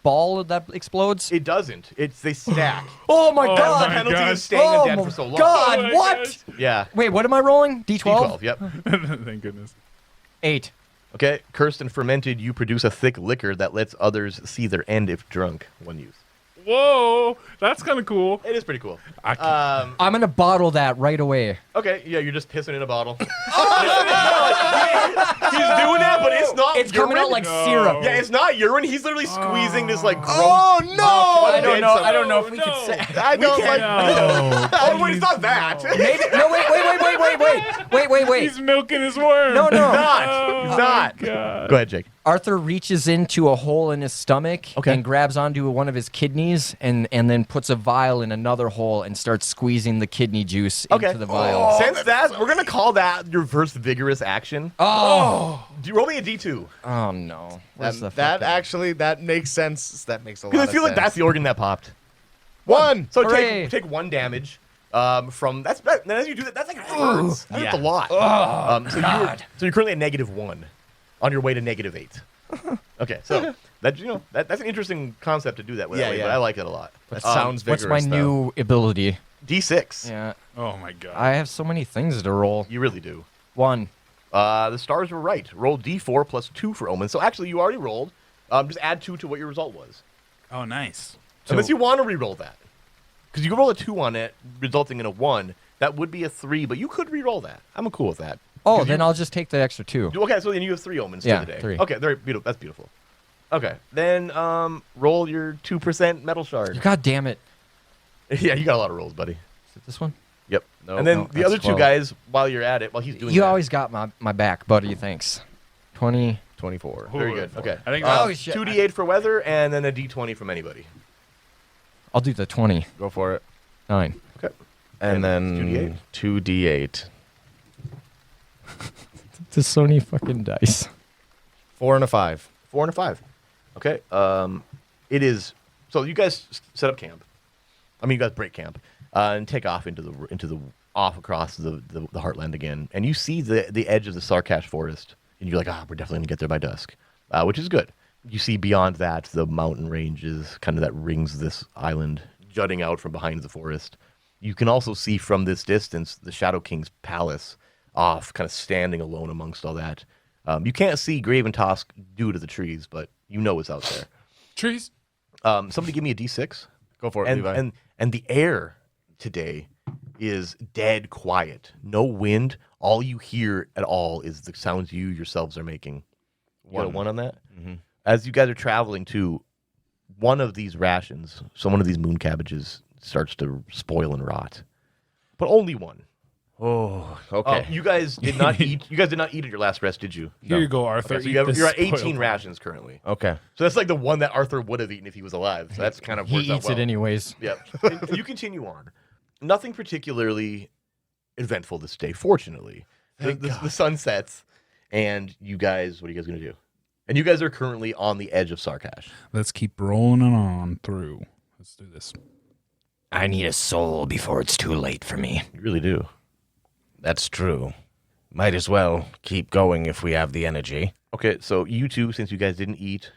ball that explodes? It doesn't. They stack. Oh my That's the god. penalty God. of staying Oh undead my for so long. god, Oh my what? gosh. Yeah. Wait, what am I rolling? D12? D12, yep. Thank goodness. 8. Okay, cursed and fermented, you produce a thick liquor that lets others see their end if drunk. 1 use. Whoa, that's kind of cool. It is pretty cool. I'm going to bottle that right away. Okay, yeah, you're just pissing in a bottle. He's doing that, but it's not It's coming out urine. like syrup. Yeah, it's not urine. He's literally squeezing this like gross. Oh, no! I don't know if we No. can say. I don't like. Oh wait, it's not that. Maybe, no, wait. Wait. He's milking his worm. No. Not. Go ahead, Jake. Arthur reaches into a hole in his stomach and grabs onto one of his kidneys and then puts a vial in another hole and starts squeezing the kidney juice into the vial. Since we're going to call that your first vigorous action. Do you roll me a D2? Oh, no. That makes sense. That makes a lot of sense. Because I feel like that's the organ that popped. One. So take 1 damage from that's. And as you do that, that's like hurts. That's a lot. So you're currently at -1 on your way to -8. Okay, so that's an interesting concept to do that with. But I like it a lot. That sounds vigorous. What's my new ability? D6. Yeah. Oh my god. I have so many things to roll. You really do. 1. The stars were right. Roll D4 plus 2 for omens. So actually, you already rolled. Just add 2 to what your result was. Oh, nice. Unless you want to re-roll that. Because you can roll a 2 on it, resulting in a 1. That would be a 3, but you could re-roll that. I'm cool with that. Oh, then I'll just take the extra 2. Okay, so then you have 3 omens Yeah, for the day. 3. Okay, very beautiful. That's beautiful. Okay, then roll your 2% metal shard. God damn it. Yeah, you got a lot of rolls, buddy. Is it this one? Yep. And then the that's other 2 12. guys, while you're at it, while he's doing You that. always got my back, buddy. Thanks. 20. 24. Very good. Okay. I think Oh, shit. 2d8 for weather, and then a d20 from anybody. I'll do the 20. Go for it. 9. Okay. And then 2d8. The Sony fucking dice. 4 and a 5. 4 and a 5. Okay. It is. So you guys set up camp. I mean, you guys break camp and take off into the off across the heartland again, and you see the edge of the Sarkash forest, and you're like, we're definitely gonna get there by dusk, which is good. You see beyond that the mountain ranges, kind of that rings this island, jutting out from behind the forest. You can also see from this distance the Shadow King's palace off, kind of standing alone amongst all that. You can't see Graven-Tosk due to the trees, but you know it's out there. Trees. Somebody give me a D6. Go for it, Levi. And the air today is dead quiet. No wind. All you hear at all is the sounds you yourselves are making. You got a 1 on that? Mm-hmm. As you guys are traveling to one of these rations, so one of these moon cabbages starts to spoil and rot. But only 1. Oh, okay. You guys did not eat. You guys did not eat at your last rest, did you? Here you go, Arthur. Okay, so Eat this you're at 18 spoiled rations currently. Okay. So that's like the one that Arthur would have eaten if he was alive. So that's kind of He works out eats well. it anyways. Yeah. You continue on. Nothing particularly eventful this day, fortunately. The sun sets, and you guys, what are you guys going to do? And you guys are currently on the edge of Sarkash. Let's keep rolling it on through. Let's do this. I need a soul before it's too late for me. You really do. That's true. Might as well keep going if we have the energy. Okay, so you two, since you guys didn't eat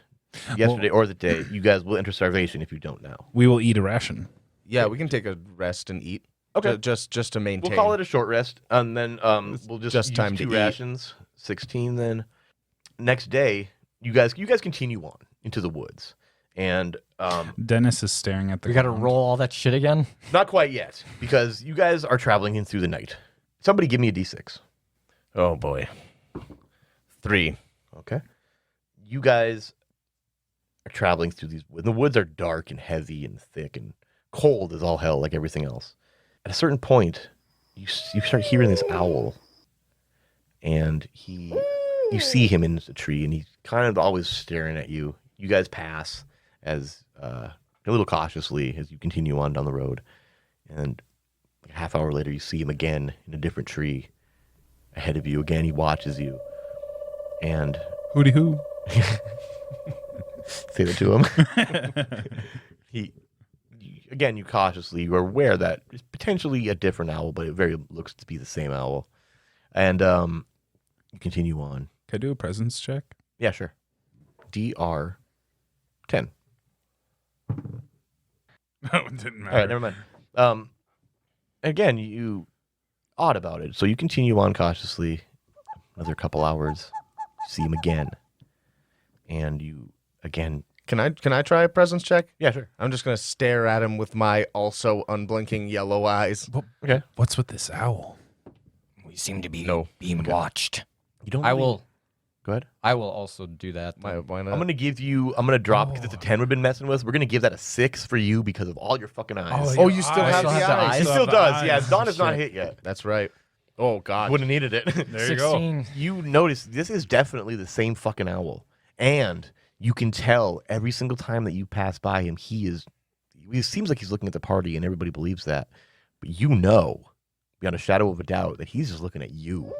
yesterday or the day, you guys will enter starvation if you don't now. We will eat a ration. Yeah, we can take a rest and eat. Okay. Just to maintain. We'll call it a short rest, and then we'll just use time to 2 eat. rations. 16 then. Next day, you guys continue on into the woods. And Dennis is staring at the We got to ground. roll all that shit again? not quite yet, because you guys are traveling in through the night. Somebody give me a D6. Oh boy. 3. Okay. You guys are traveling through these woods. The woods are dark and heavy and thick and cold as all hell, like everything else. At a certain point, you start hearing this owl, and you see him in the tree, and he's kind of always staring at you. You guys pass as a little cautiously as you continue on down the road, and a half hour later, you see him again in a different tree ahead of you. Again, he watches you, and Hooty hoo. say that to him. You cautiously, you are aware that it's potentially a different owl, but it very looks to be the same owl. And you continue on. Can I do a presence check? Yeah, sure. DR 10. No, it didn't matter. All right, never mind. Again, you odd about it. So you continue on cautiously. Another couple hours. See him again. And you, again... Can I try a presence check? Yeah, sure. I'm just going to stare at him with my also unblinking yellow eyes. Okay. What's with this owl? We seem to be being watched. You don't I really- will Go ahead. I will also do that. Why not? I'm gonna drop, because it's a 10 we've been messing with. We're gonna give that a 6 for you because of all your fucking eyes. Oh, you still have the have the eyes. He still does. Yeah, Dawn has not hit yet. That's right. Oh God. Wouldn't have needed it. There you go. 16. You notice this is definitely the same fucking owl. And you can tell every single time that you pass by him, it seems like he's looking at the party and everybody believes that. But you know, beyond a shadow of a doubt, that he's just looking at you.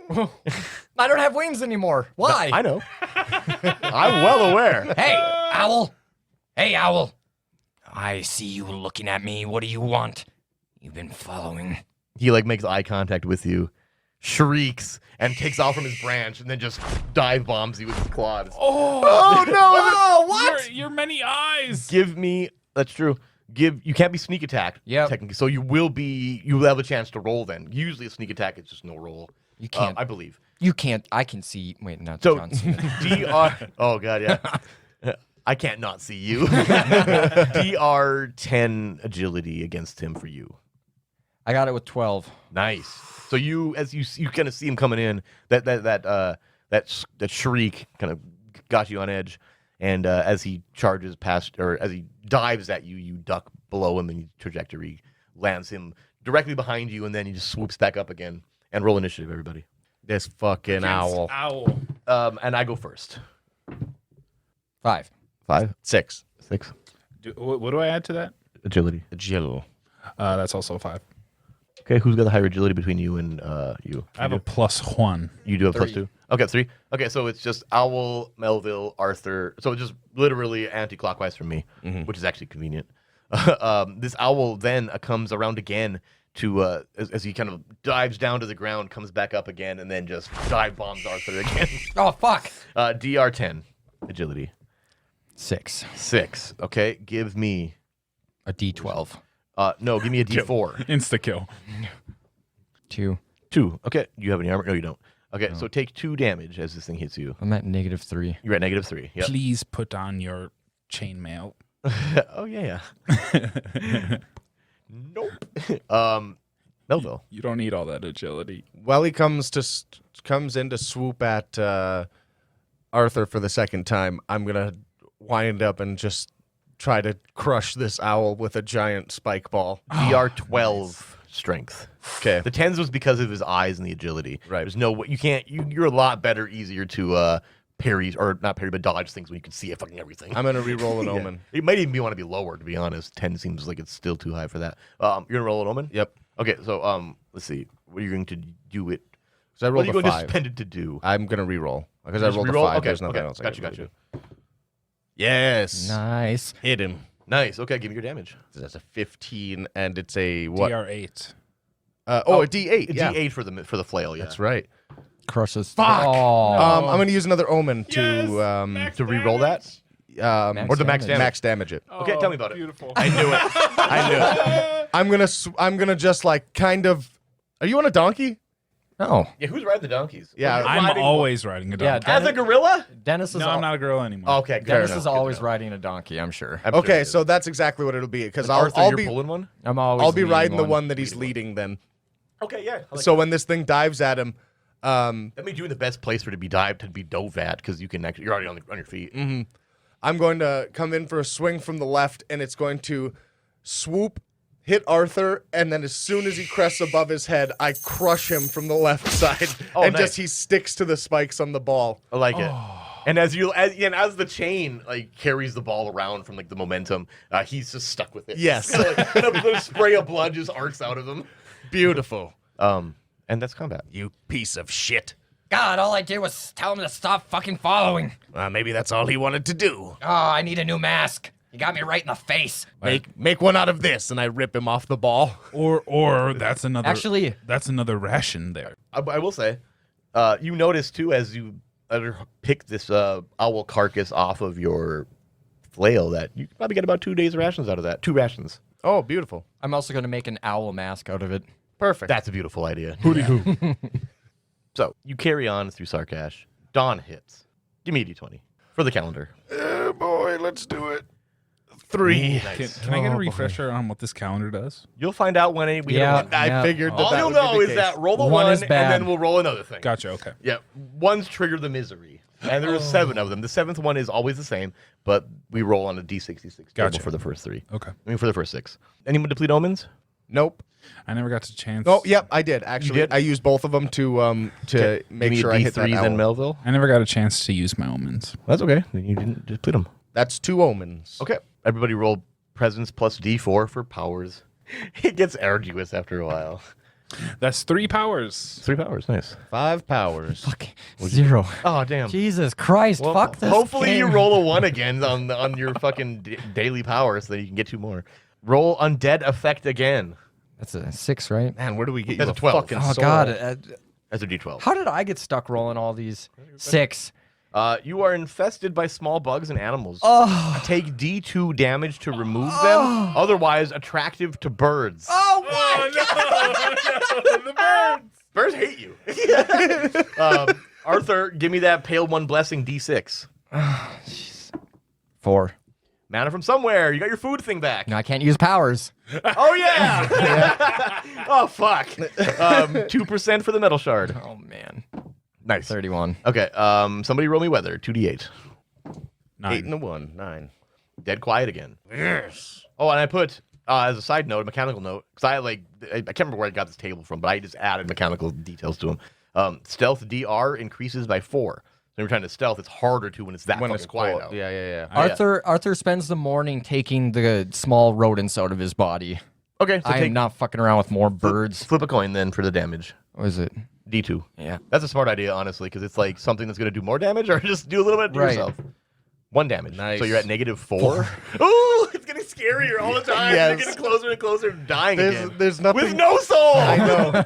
I don't have wings anymore. Why? I know. I'm well aware. Hey, owl. Hey, owl. I see you looking at me. What do you want? You've been following. He like makes eye contact with you, shrieks, and takes off from his branch, and then just dive bombs you with his claws. Oh no! Oh, what? Your many eyes. Give me. That's true. You can't be sneak attacked. Yep. Technically, so you will have a chance to roll. Then usually a sneak attack is just no roll. You can't. I believe. You can't. I can see. Wait, not So John Cena. DR. Oh god, yeah. I can't not see you. DR 10 agility against him for you. I got it with 12. Nice. So as you kind of see him coming in, that shriek kind of got you on edge, and as he charges past, or as he dives at you, you duck below him, and your trajectory lands him directly behind you, and then he just swoops back up again. And roll initiative, everybody. This fucking owl. And I go first. 5. 5, 6. 6. What do I add to that? Agility. Agile. That's also 5. Okay, who's got the higher agility between you and you? I have a +1. You do have 3. +2. Okay, 3. Okay, so it's just Owl, Melville, Arthur. So it's just literally anti-clockwise from me, which is actually convenient. This owl then comes around again to as he kind of dives down to the ground, comes back up again, and then just dive bombs Arthur again. Oh, fuck. DR 10 agility. 6. 6. Okay, give me A D12. no, give me a D4. Insta kill. 2. 2. Okay, do you have any armor? No, you don't. Okay, so take 2 damage as this thing hits you. I'm at -3. You're at -3. Yep. Please put on your chainmail. Oh yeah. Nope. Melville. You don't need all that agility. Well, he comes in to swoop at Arthur for the second time. I'm gonna wind up and just try to crush this owl with a giant spike ball. DR 12 strength. Okay. The 10s was because of his eyes and the agility. Right. There's no way you can't. You're a lot better, easier to parry or not parry, but dodge things when you can see fucking everything. I'm gonna re-roll an omen. It might even want to be lower, to be honest. 10 seems like it's still too high for that. You're gonna roll an omen. Yep. Okay. So let's see. What are you going to do it? So I What rolled are you a going 5. to spend it to do? I'm gonna re-roll because I Just rolled a reroll? 5. Okay. There's nothing Okay. else. I Got you. can Got really you. do. Yes. Nice. Hit him. Nice. Okay. Give me your damage. That's a 15, and it's a what? DR8. A D8. Yeah. D8 for the flail. Yeah. That's right. Crushes. Fuck. Oh. I'm gonna use another omen To re-roll that. Or the max damage. Max damage it. Okay. Tell me about it. Beautiful. I knew it. I knew it. I'm gonna just like kind of. Are you on a donkey? No. Yeah. Who's riding the donkeys? Yeah, You're I'm riding always riding a Yeah, donkey. as a gorilla. Dennis is No, I'm not a girl anymore. Okay. Dennis fair is enough. always Good to know. riding a donkey, I'm sure. I'm sure Okay, he is. so that's exactly what it'll be because Arthur, I'll you're be pulling one. I'm always I'll be leading riding the one. one that he's leading then. Okay. Yeah. I like So that. when this thing dives at him, That means you're in the best place for it to be dived to be dove at because you can actually you're already on your feet. I'm going to come in for a swing from the left, and it's going to swoop, hit Arthur, and then as soon as he crests above his head, I crush him from the left side, Oh, and nice. just he sticks to the spikes on the ball. I like it. And as the chain like carries the ball around from like the momentum, he's just stuck with it. Yes. And a little spray of blood just arcs out of him. Beautiful. And that's combat. You piece of shit. God, all I did was tell him to stop fucking following. Maybe that's all he wanted to do. Oh, I need a new mask. You got me right in the face. Make one out of this, and I rip him off the ball. Or that's another. Actually- that's another ration there. I will say, you notice too as you pick this owl carcass off of your flail that you could probably get about 2 days rations out of that. 2 rations. Oh, beautiful. I'm also going to make an owl mask out of it. Perfect. That's a beautiful idea. Hooty hoo. So you carry on through Sarkash. Dawn hits. Give me a d20 for the calendar. Oh, boy, let's do it. 3. Can I get a refresher on what this calendar does? You'll find out when we Yeah. hit I figured that All that you'll would be know the is case. that roll the One one, is and bad. then we'll roll another thing. Gotcha. Okay. Yeah, one's trigger the misery, and there are 7 of them. The 7th one is always the same, but we roll on a d66 table Gotcha. for the first 3. Okay. I mean, for the first 6. Anyone deplete omens? Nope. I never got to chance. Oh, yep, I did actually. did? I used both of them to make sure I hit that D3s in owl. Melville. I never got a chance to use my omens. That's okay. Then you didn't deplete them. That's 2 omens. Okay. Everybody roll presence plus D4 for powers. It gets arduous after a while. That's 3 powers. 3 powers. Nice. 5 powers. Fuck. 0. Oh, damn. Jesus Christ. Well, fuck this hopefully you game. roll a 1 again on your fucking daily power so that you can get 2 more. Roll undead effect again. That's a 6, right? Man, where do we get That's you a 12. fucking Oh, soul? God. That's a D12. How did I get stuck rolling all these? 6. You are infested by small bugs and animals. Oh. Take D2 damage to remove them. Otherwise, attractive to birds. Oh, what? The birds. Birds hate you. Arthur, give me that Pale One Blessing D6. 4. Mana from somewhere. You got your food thing back. No, I can't use powers. Oh, yeah. Oh, fuck. 2% for the metal shard. Oh, man. Nice. 31. Okay. Somebody roll me weather. 2d8. 9. 8 and a 1. 9. Dead quiet again. Yes. Oh, and I put, as a side note, a mechanical note, because I can't remember where I got this table from, but I just added mechanical details to them. Stealth DR increases by 4. When you're trying to stealth, it's harder to when it's that fucking quiet out. Yeah. Arthur spends the morning taking the small rodents out of his body. Okay, so I am not fucking around with more birds. Flip a coin then for the damage. What is it? D2. Yeah. That's a smart idea, honestly, because it's like something that's going to do more damage or just do a little bit to Right. yourself. 1 damage. Nice. So you're at -4. Ooh, it's getting scarier all the time. Yes. You're getting closer and closer to dying again. There's nothing. With no soul! I know.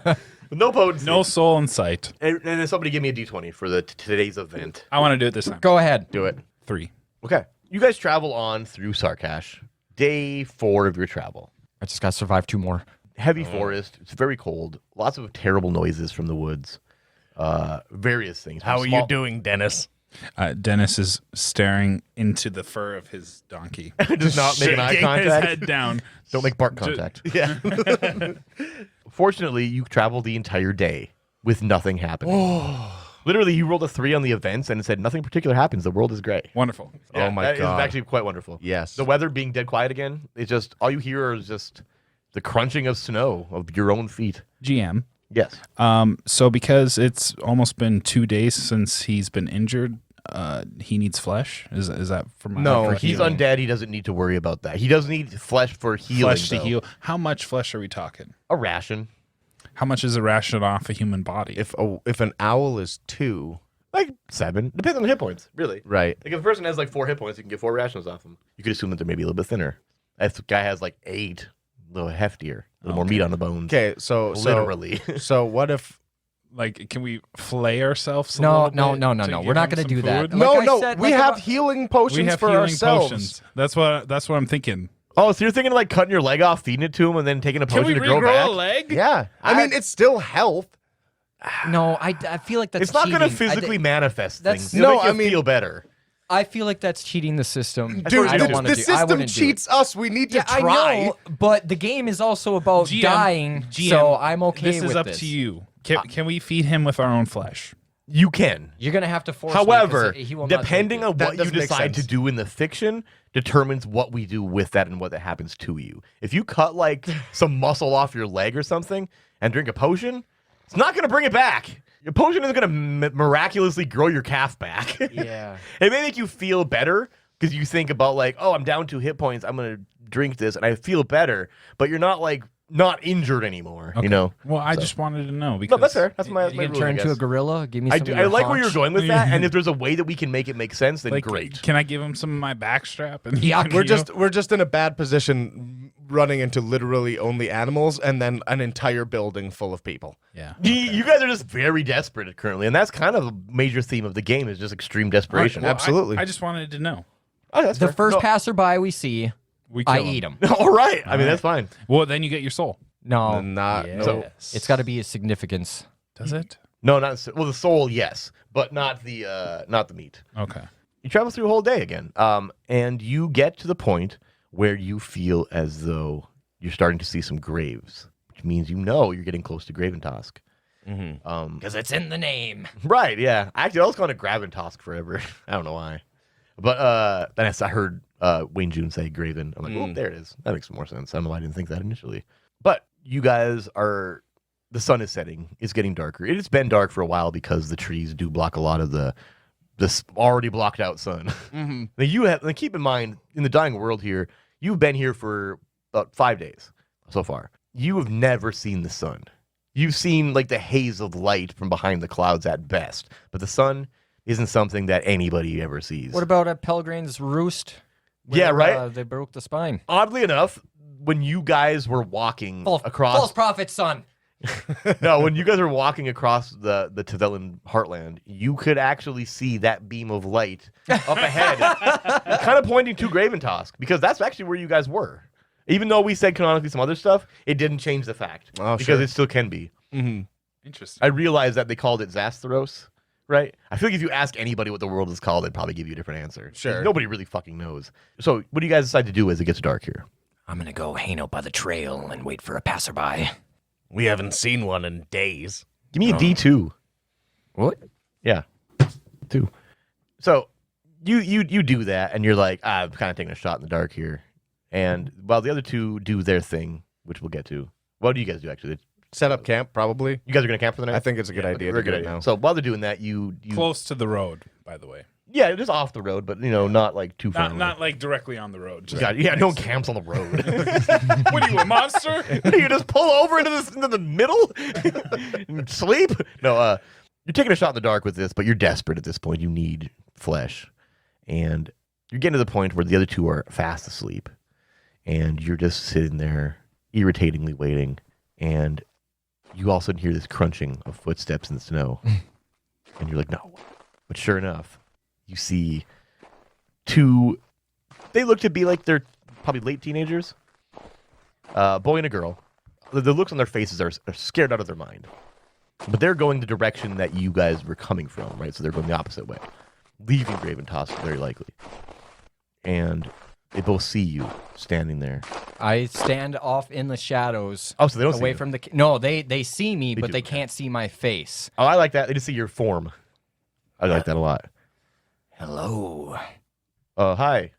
With no potency. No soul in sight. And then somebody give me a D20 for today's event. I want to do it this time. Go ahead. Do it. 3. Okay. You guys travel on through Sarkash. Day 4 of your travel. I just got to survive 2 more. Heavy forest. It's very cold. Lots of terrible noises from the woods. Various things. How are you doing, Dennis? Dennis is staring into the fur of his donkey. Just not making eye Shaking contact. his head down. Don't make bark contact. Yeah. Fortunately, you traveled the entire day with nothing happening. Literally, you rolled a 3 on the events and it said nothing particular happens. The world is gray. Wonderful. Oh my that God. is actually quite wonderful. Yes. The weather being dead quiet again. It's just all you hear is just the crunching of snow of your own feet. GM. Yes. So because it's almost been 2 days since he's been injured, he needs flesh. Is that for my No, for He's healing? undead. He doesn't need to worry about that. He does need flesh for healing. Flesh to though. heal. How much flesh are we talking? A ration. How much is a ration off a human body? If an owl is 2, Like 7. Depends on the hit points, really. right? Like if a person has like 4 hit points, you can get 4 rations off them. You could assume that they're maybe a little bit thinner. If the guy has like 8, a little heftier, a little more meat on the bones. Okay, so Literally. So what if? Like, can we flay ourselves? a No, little no, bit no, to no. give We're not him going to some do that. food? Like No, I no, said, we like have about- healing potions We have for healing ourselves. potions. That's what I'm thinking. Oh, so you're thinking of like cutting your leg off, feeding it to him, and then taking a Can potion we to grow regrow back? a leg? Yeah, I mean it's still health. No, I feel like that's It's not going to cheating. physically manifest that's- things. It'll No, make you I mean- feel better. I feel like that's cheating the system. Dude, I don't the want to do. I system wouldn't do it. cheats us. We need to Yeah, try. I know, but the game is also about GM, dying, GM, so I'm okay This with is up this. to you. Can we feed him with our own flesh? You can. You're gonna have to force. me 'cause However, he will not depending take it. on That what you doesn't make decide to sense. do in the fiction determines what we do with that and what that happens to you. If you cut like some muscle off your leg or something and drink a potion, it's not going to bring it back. Your potion isn't going to miraculously grow your calf back. Yeah. It may make you feel better because you think about like, oh, I'm down 2 hit points. I'm going to drink this and I feel better. But you're not like not injured anymore, you know? Well, I So- just wanted to know No, because that's fair. That's my You can rule, turn I into a guess. gorilla. Give me I, some. do, of I your like where you're haunch. going with that, and if there's a way that we can make it make sense, then like, great. Can I give him some of my backstrap? And Yuck. We're just in a bad position, running into literally only animals, and then an entire building full of people. yeah. You guys are just very desperate currently, and that's kind of a major theme of the game is just extreme desperation. Well, Absolutely. I just wanted to know. Oh, that's The fair. first No. passerby we see, We I kill him. eat him. All right. I mean, that's fine. Well, then you get your soul. No, Not Yes. no. it's got to be a significance. Does it? No, not well. The soul, yes, but not the meat. Okay. You travel through a whole day again, and you get to the point where you feel as though you're starting to see some graves, which means you know you're getting close to Graven-Tosk. Because it's in the name. Right, yeah. Actually, I was calling it Graven-Tosk forever. I don't know why. But then I heard Wayne June say Graven. I'm like, oh, there it is. That makes more sense. I don't know why I didn't think that initially. But you guys are. The sun is setting. It's getting darker. It's been dark for a while because the trees do block a lot of this already blocked out sun. Mm-hmm. Now keep in mind, in the dying world here, you've been here for about 5 days so far. You have never seen the sun. You've seen like the haze of light from behind the clouds at best, but the sun isn't something that anybody ever sees. What about at Pelgrane's roost? Yeah, right? They broke the spine. Oddly enough, when you guys were walking across... False prophet, son. No, when you guys were walking across the Tavellan heartland, you could actually see that beam of light up ahead, kind of pointing to Graven-Tosk, because that's actually where you guys were. Even though we said canonically some other stuff, it didn't change the fact, because it still can be. Mm-hmm. Interesting. I realized that they called it Zastaros, right? I feel like if you ask anybody what the world is called, they'd probably give you a different answer. Sure. Nobody really fucking knows. So what do you guys decide to do as it gets dark here? I'm gonna go hang out by the trail and wait for a passerby. We haven't seen one in days. Give me a D2. What? Yeah. 2. So you do that, and you're like, I'm kind of taking a shot in the dark here. And while the other two do their thing, which we'll get to, what do you guys do actually? Set up camp, probably. You guys are going to camp for the night? I think it's a good idea to Very do good it idea. now. So while they're doing that, you Close to the road, by the way. yeah, just off the road, but not like too far. Not like directly on the road. Just Yeah, no one camps on the road. What are you, a monster? You just pull over into the middle and sleep? No, you're taking a shot in the dark with this, but you're desperate at this point. You need flesh. And you're getting to the point where the other two are fast asleep. And you're just sitting there irritatingly waiting. And you all of a sudden hear this crunching of footsteps in the snow. And you're like, no. But sure enough, you see two, they look to be like they're probably late teenagers. Boy and a girl. The looks on their faces are scared out of their mind. But they're going the direction that you guys were coming from, right? So they're going the opposite way. Leaving Graven-Tosk, very likely. And they both see you standing there. I stand off in the shadows. Oh, so they don't see away you. from the. No, they see me, but do, they okay. can't see my face. Oh, I like that. They just see your form. I like that a lot. Hello. Hi,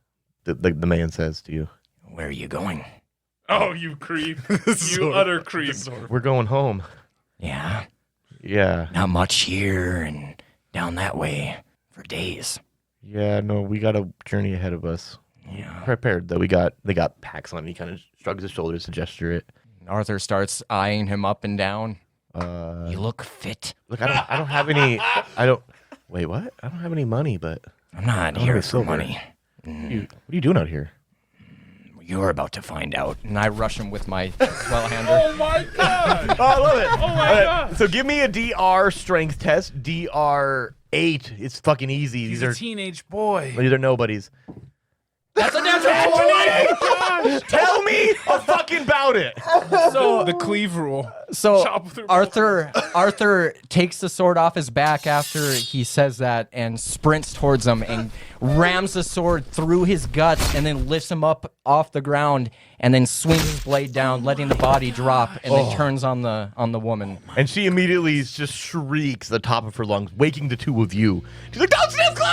the man says to you. Where are you going? Oh, you creep. You utter creep. We're going home. Yeah, Yeah. not much here and down that way for days. Yeah, no, we got a journey ahead of us. Yeah. Prepared, though. They got packs on. He kind of shrugs his shoulders to gesture it. Arthur starts eyeing him up and down. You look fit. Look, I don't have any. Wait, what? I don't have any money, but I'm not Oh, here it's for silver. money. what are you doing out here? You're about to find out. And I rush him with my swell hander. Oh my god! Oh, I love it. Oh my god! So give me a DR strength test. DR 8. It's fucking easy. He's These a are teenage boy. these are nobodies. That's a natural 20! Tell me fucking about it. So the cleave rule. So Chop through Arthur takes the sword off his back after he says that and sprints towards him and rams the sword through his guts and then lifts him up off the ground and then swings his blade down, letting the body drop, and then turns on the woman. And she immediately just shrieks at the top of her lungs, waking the two of you. She's like, "Don't sniff glue!"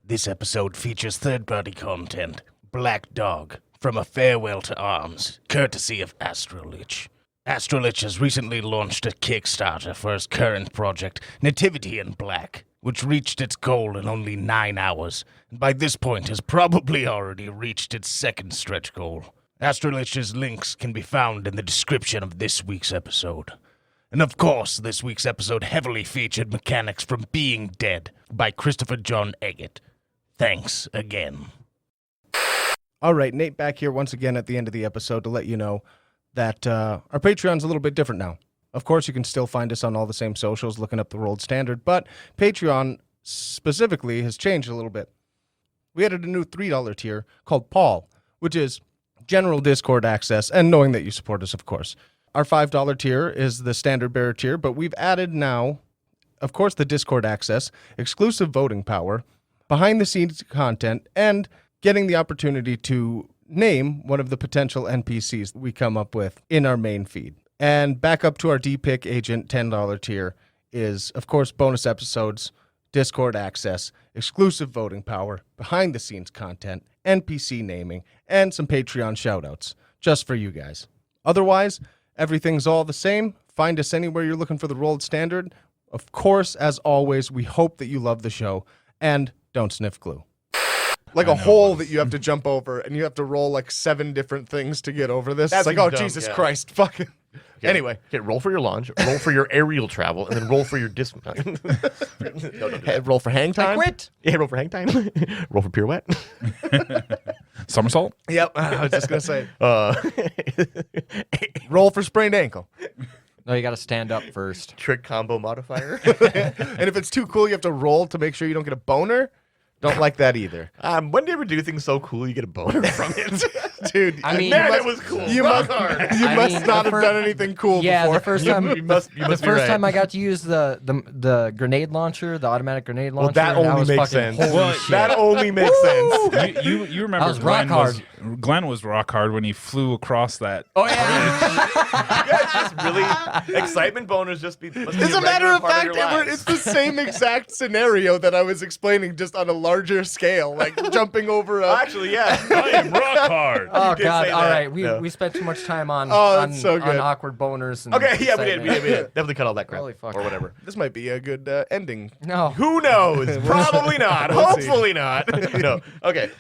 This episode features third-party content. Black Dog, From a Farewell to Arms, courtesy of Astrolich. Astrolich has recently launched a Kickstarter for his current project, Nativity in Black, which reached its goal in only 9 hours, and by this point has probably already reached its second stretch goal. Astrolich's links can be found in the description of this week's episode. And of course, this week's episode heavily featured mechanics from Being Dead by Christopher John Eggett. Thanks again. All right, Nate back here once again at the end of the episode to let you know that our Patreon's a little bit different now. Of course, you can still find us on all the same socials looking up the Rolled Standard, but Patreon specifically has changed a little bit. We added a new $3 tier called Paul, which is general Discord access and knowing that you support us, of course. Our $5 tier is the standard bearer tier, but we've added now, of course, the Discord access, exclusive voting power, behind-the-scenes content, and getting the opportunity to name one of the potential NPCs we come up with in our main feed. And back up to our D-Pick Agent $10 tier is, of course, bonus episodes, Discord access, exclusive voting power, behind-the-scenes content, NPC naming, and some Patreon shoutouts, just for you guys. Otherwise, everything's all the same. Find us anywhere you're looking for the Rolled Standard. Of course, as always, we hope that you love the show, and don't sniff glue. Like a hole that you have to jump over, and you have to roll like 7 different things to get over this. That's It's like, oh, dumb, Jesus yeah. Christ, fucking. Anyway. Okay, roll for your launch, roll for your aerial travel, and then roll for your dismount. No, don't do that. Roll for hang time. Quit. Yeah, roll for hang time. Roll for pirouette. Somersault? Yep, I was just going to say. Uh, Roll for sprained ankle. No, you got to stand up first. trick combo modifier. And if it's too cool, you have to roll to make sure you don't get a boner. Don't like that either. When do you ever do things so cool you get a boner from it? Dude, I mean, Man, it was cool. you Rock must, hard. you I must mean, not the have done anything cool Yeah, before. the first time. You must The be first right. time I got to use the grenade launcher, the automatic grenade launcher. Well, that and only was makes fucking sense. holy shit. That only makes sense. You remember was rock Glenn was rock hard when he flew across that. Oh yeah. Just really excitement boners just be. Must be As a matter regular of part fact, your it's lives. the same exact scenario that I was explaining, just on a larger scale, like jumping over a. Actually, yeah. I am rock hard. Oh did god. say All that. right. Yeah. We spent too much time on Oh, on, that's so good. on awkward boners. And Okay, yeah, we did. excitement. Definitely cut all that crap. Holy fuck. Or whatever. This might be a good ending. No. Who knows? Probably not. We'll see. Hopefully not. No. Okay.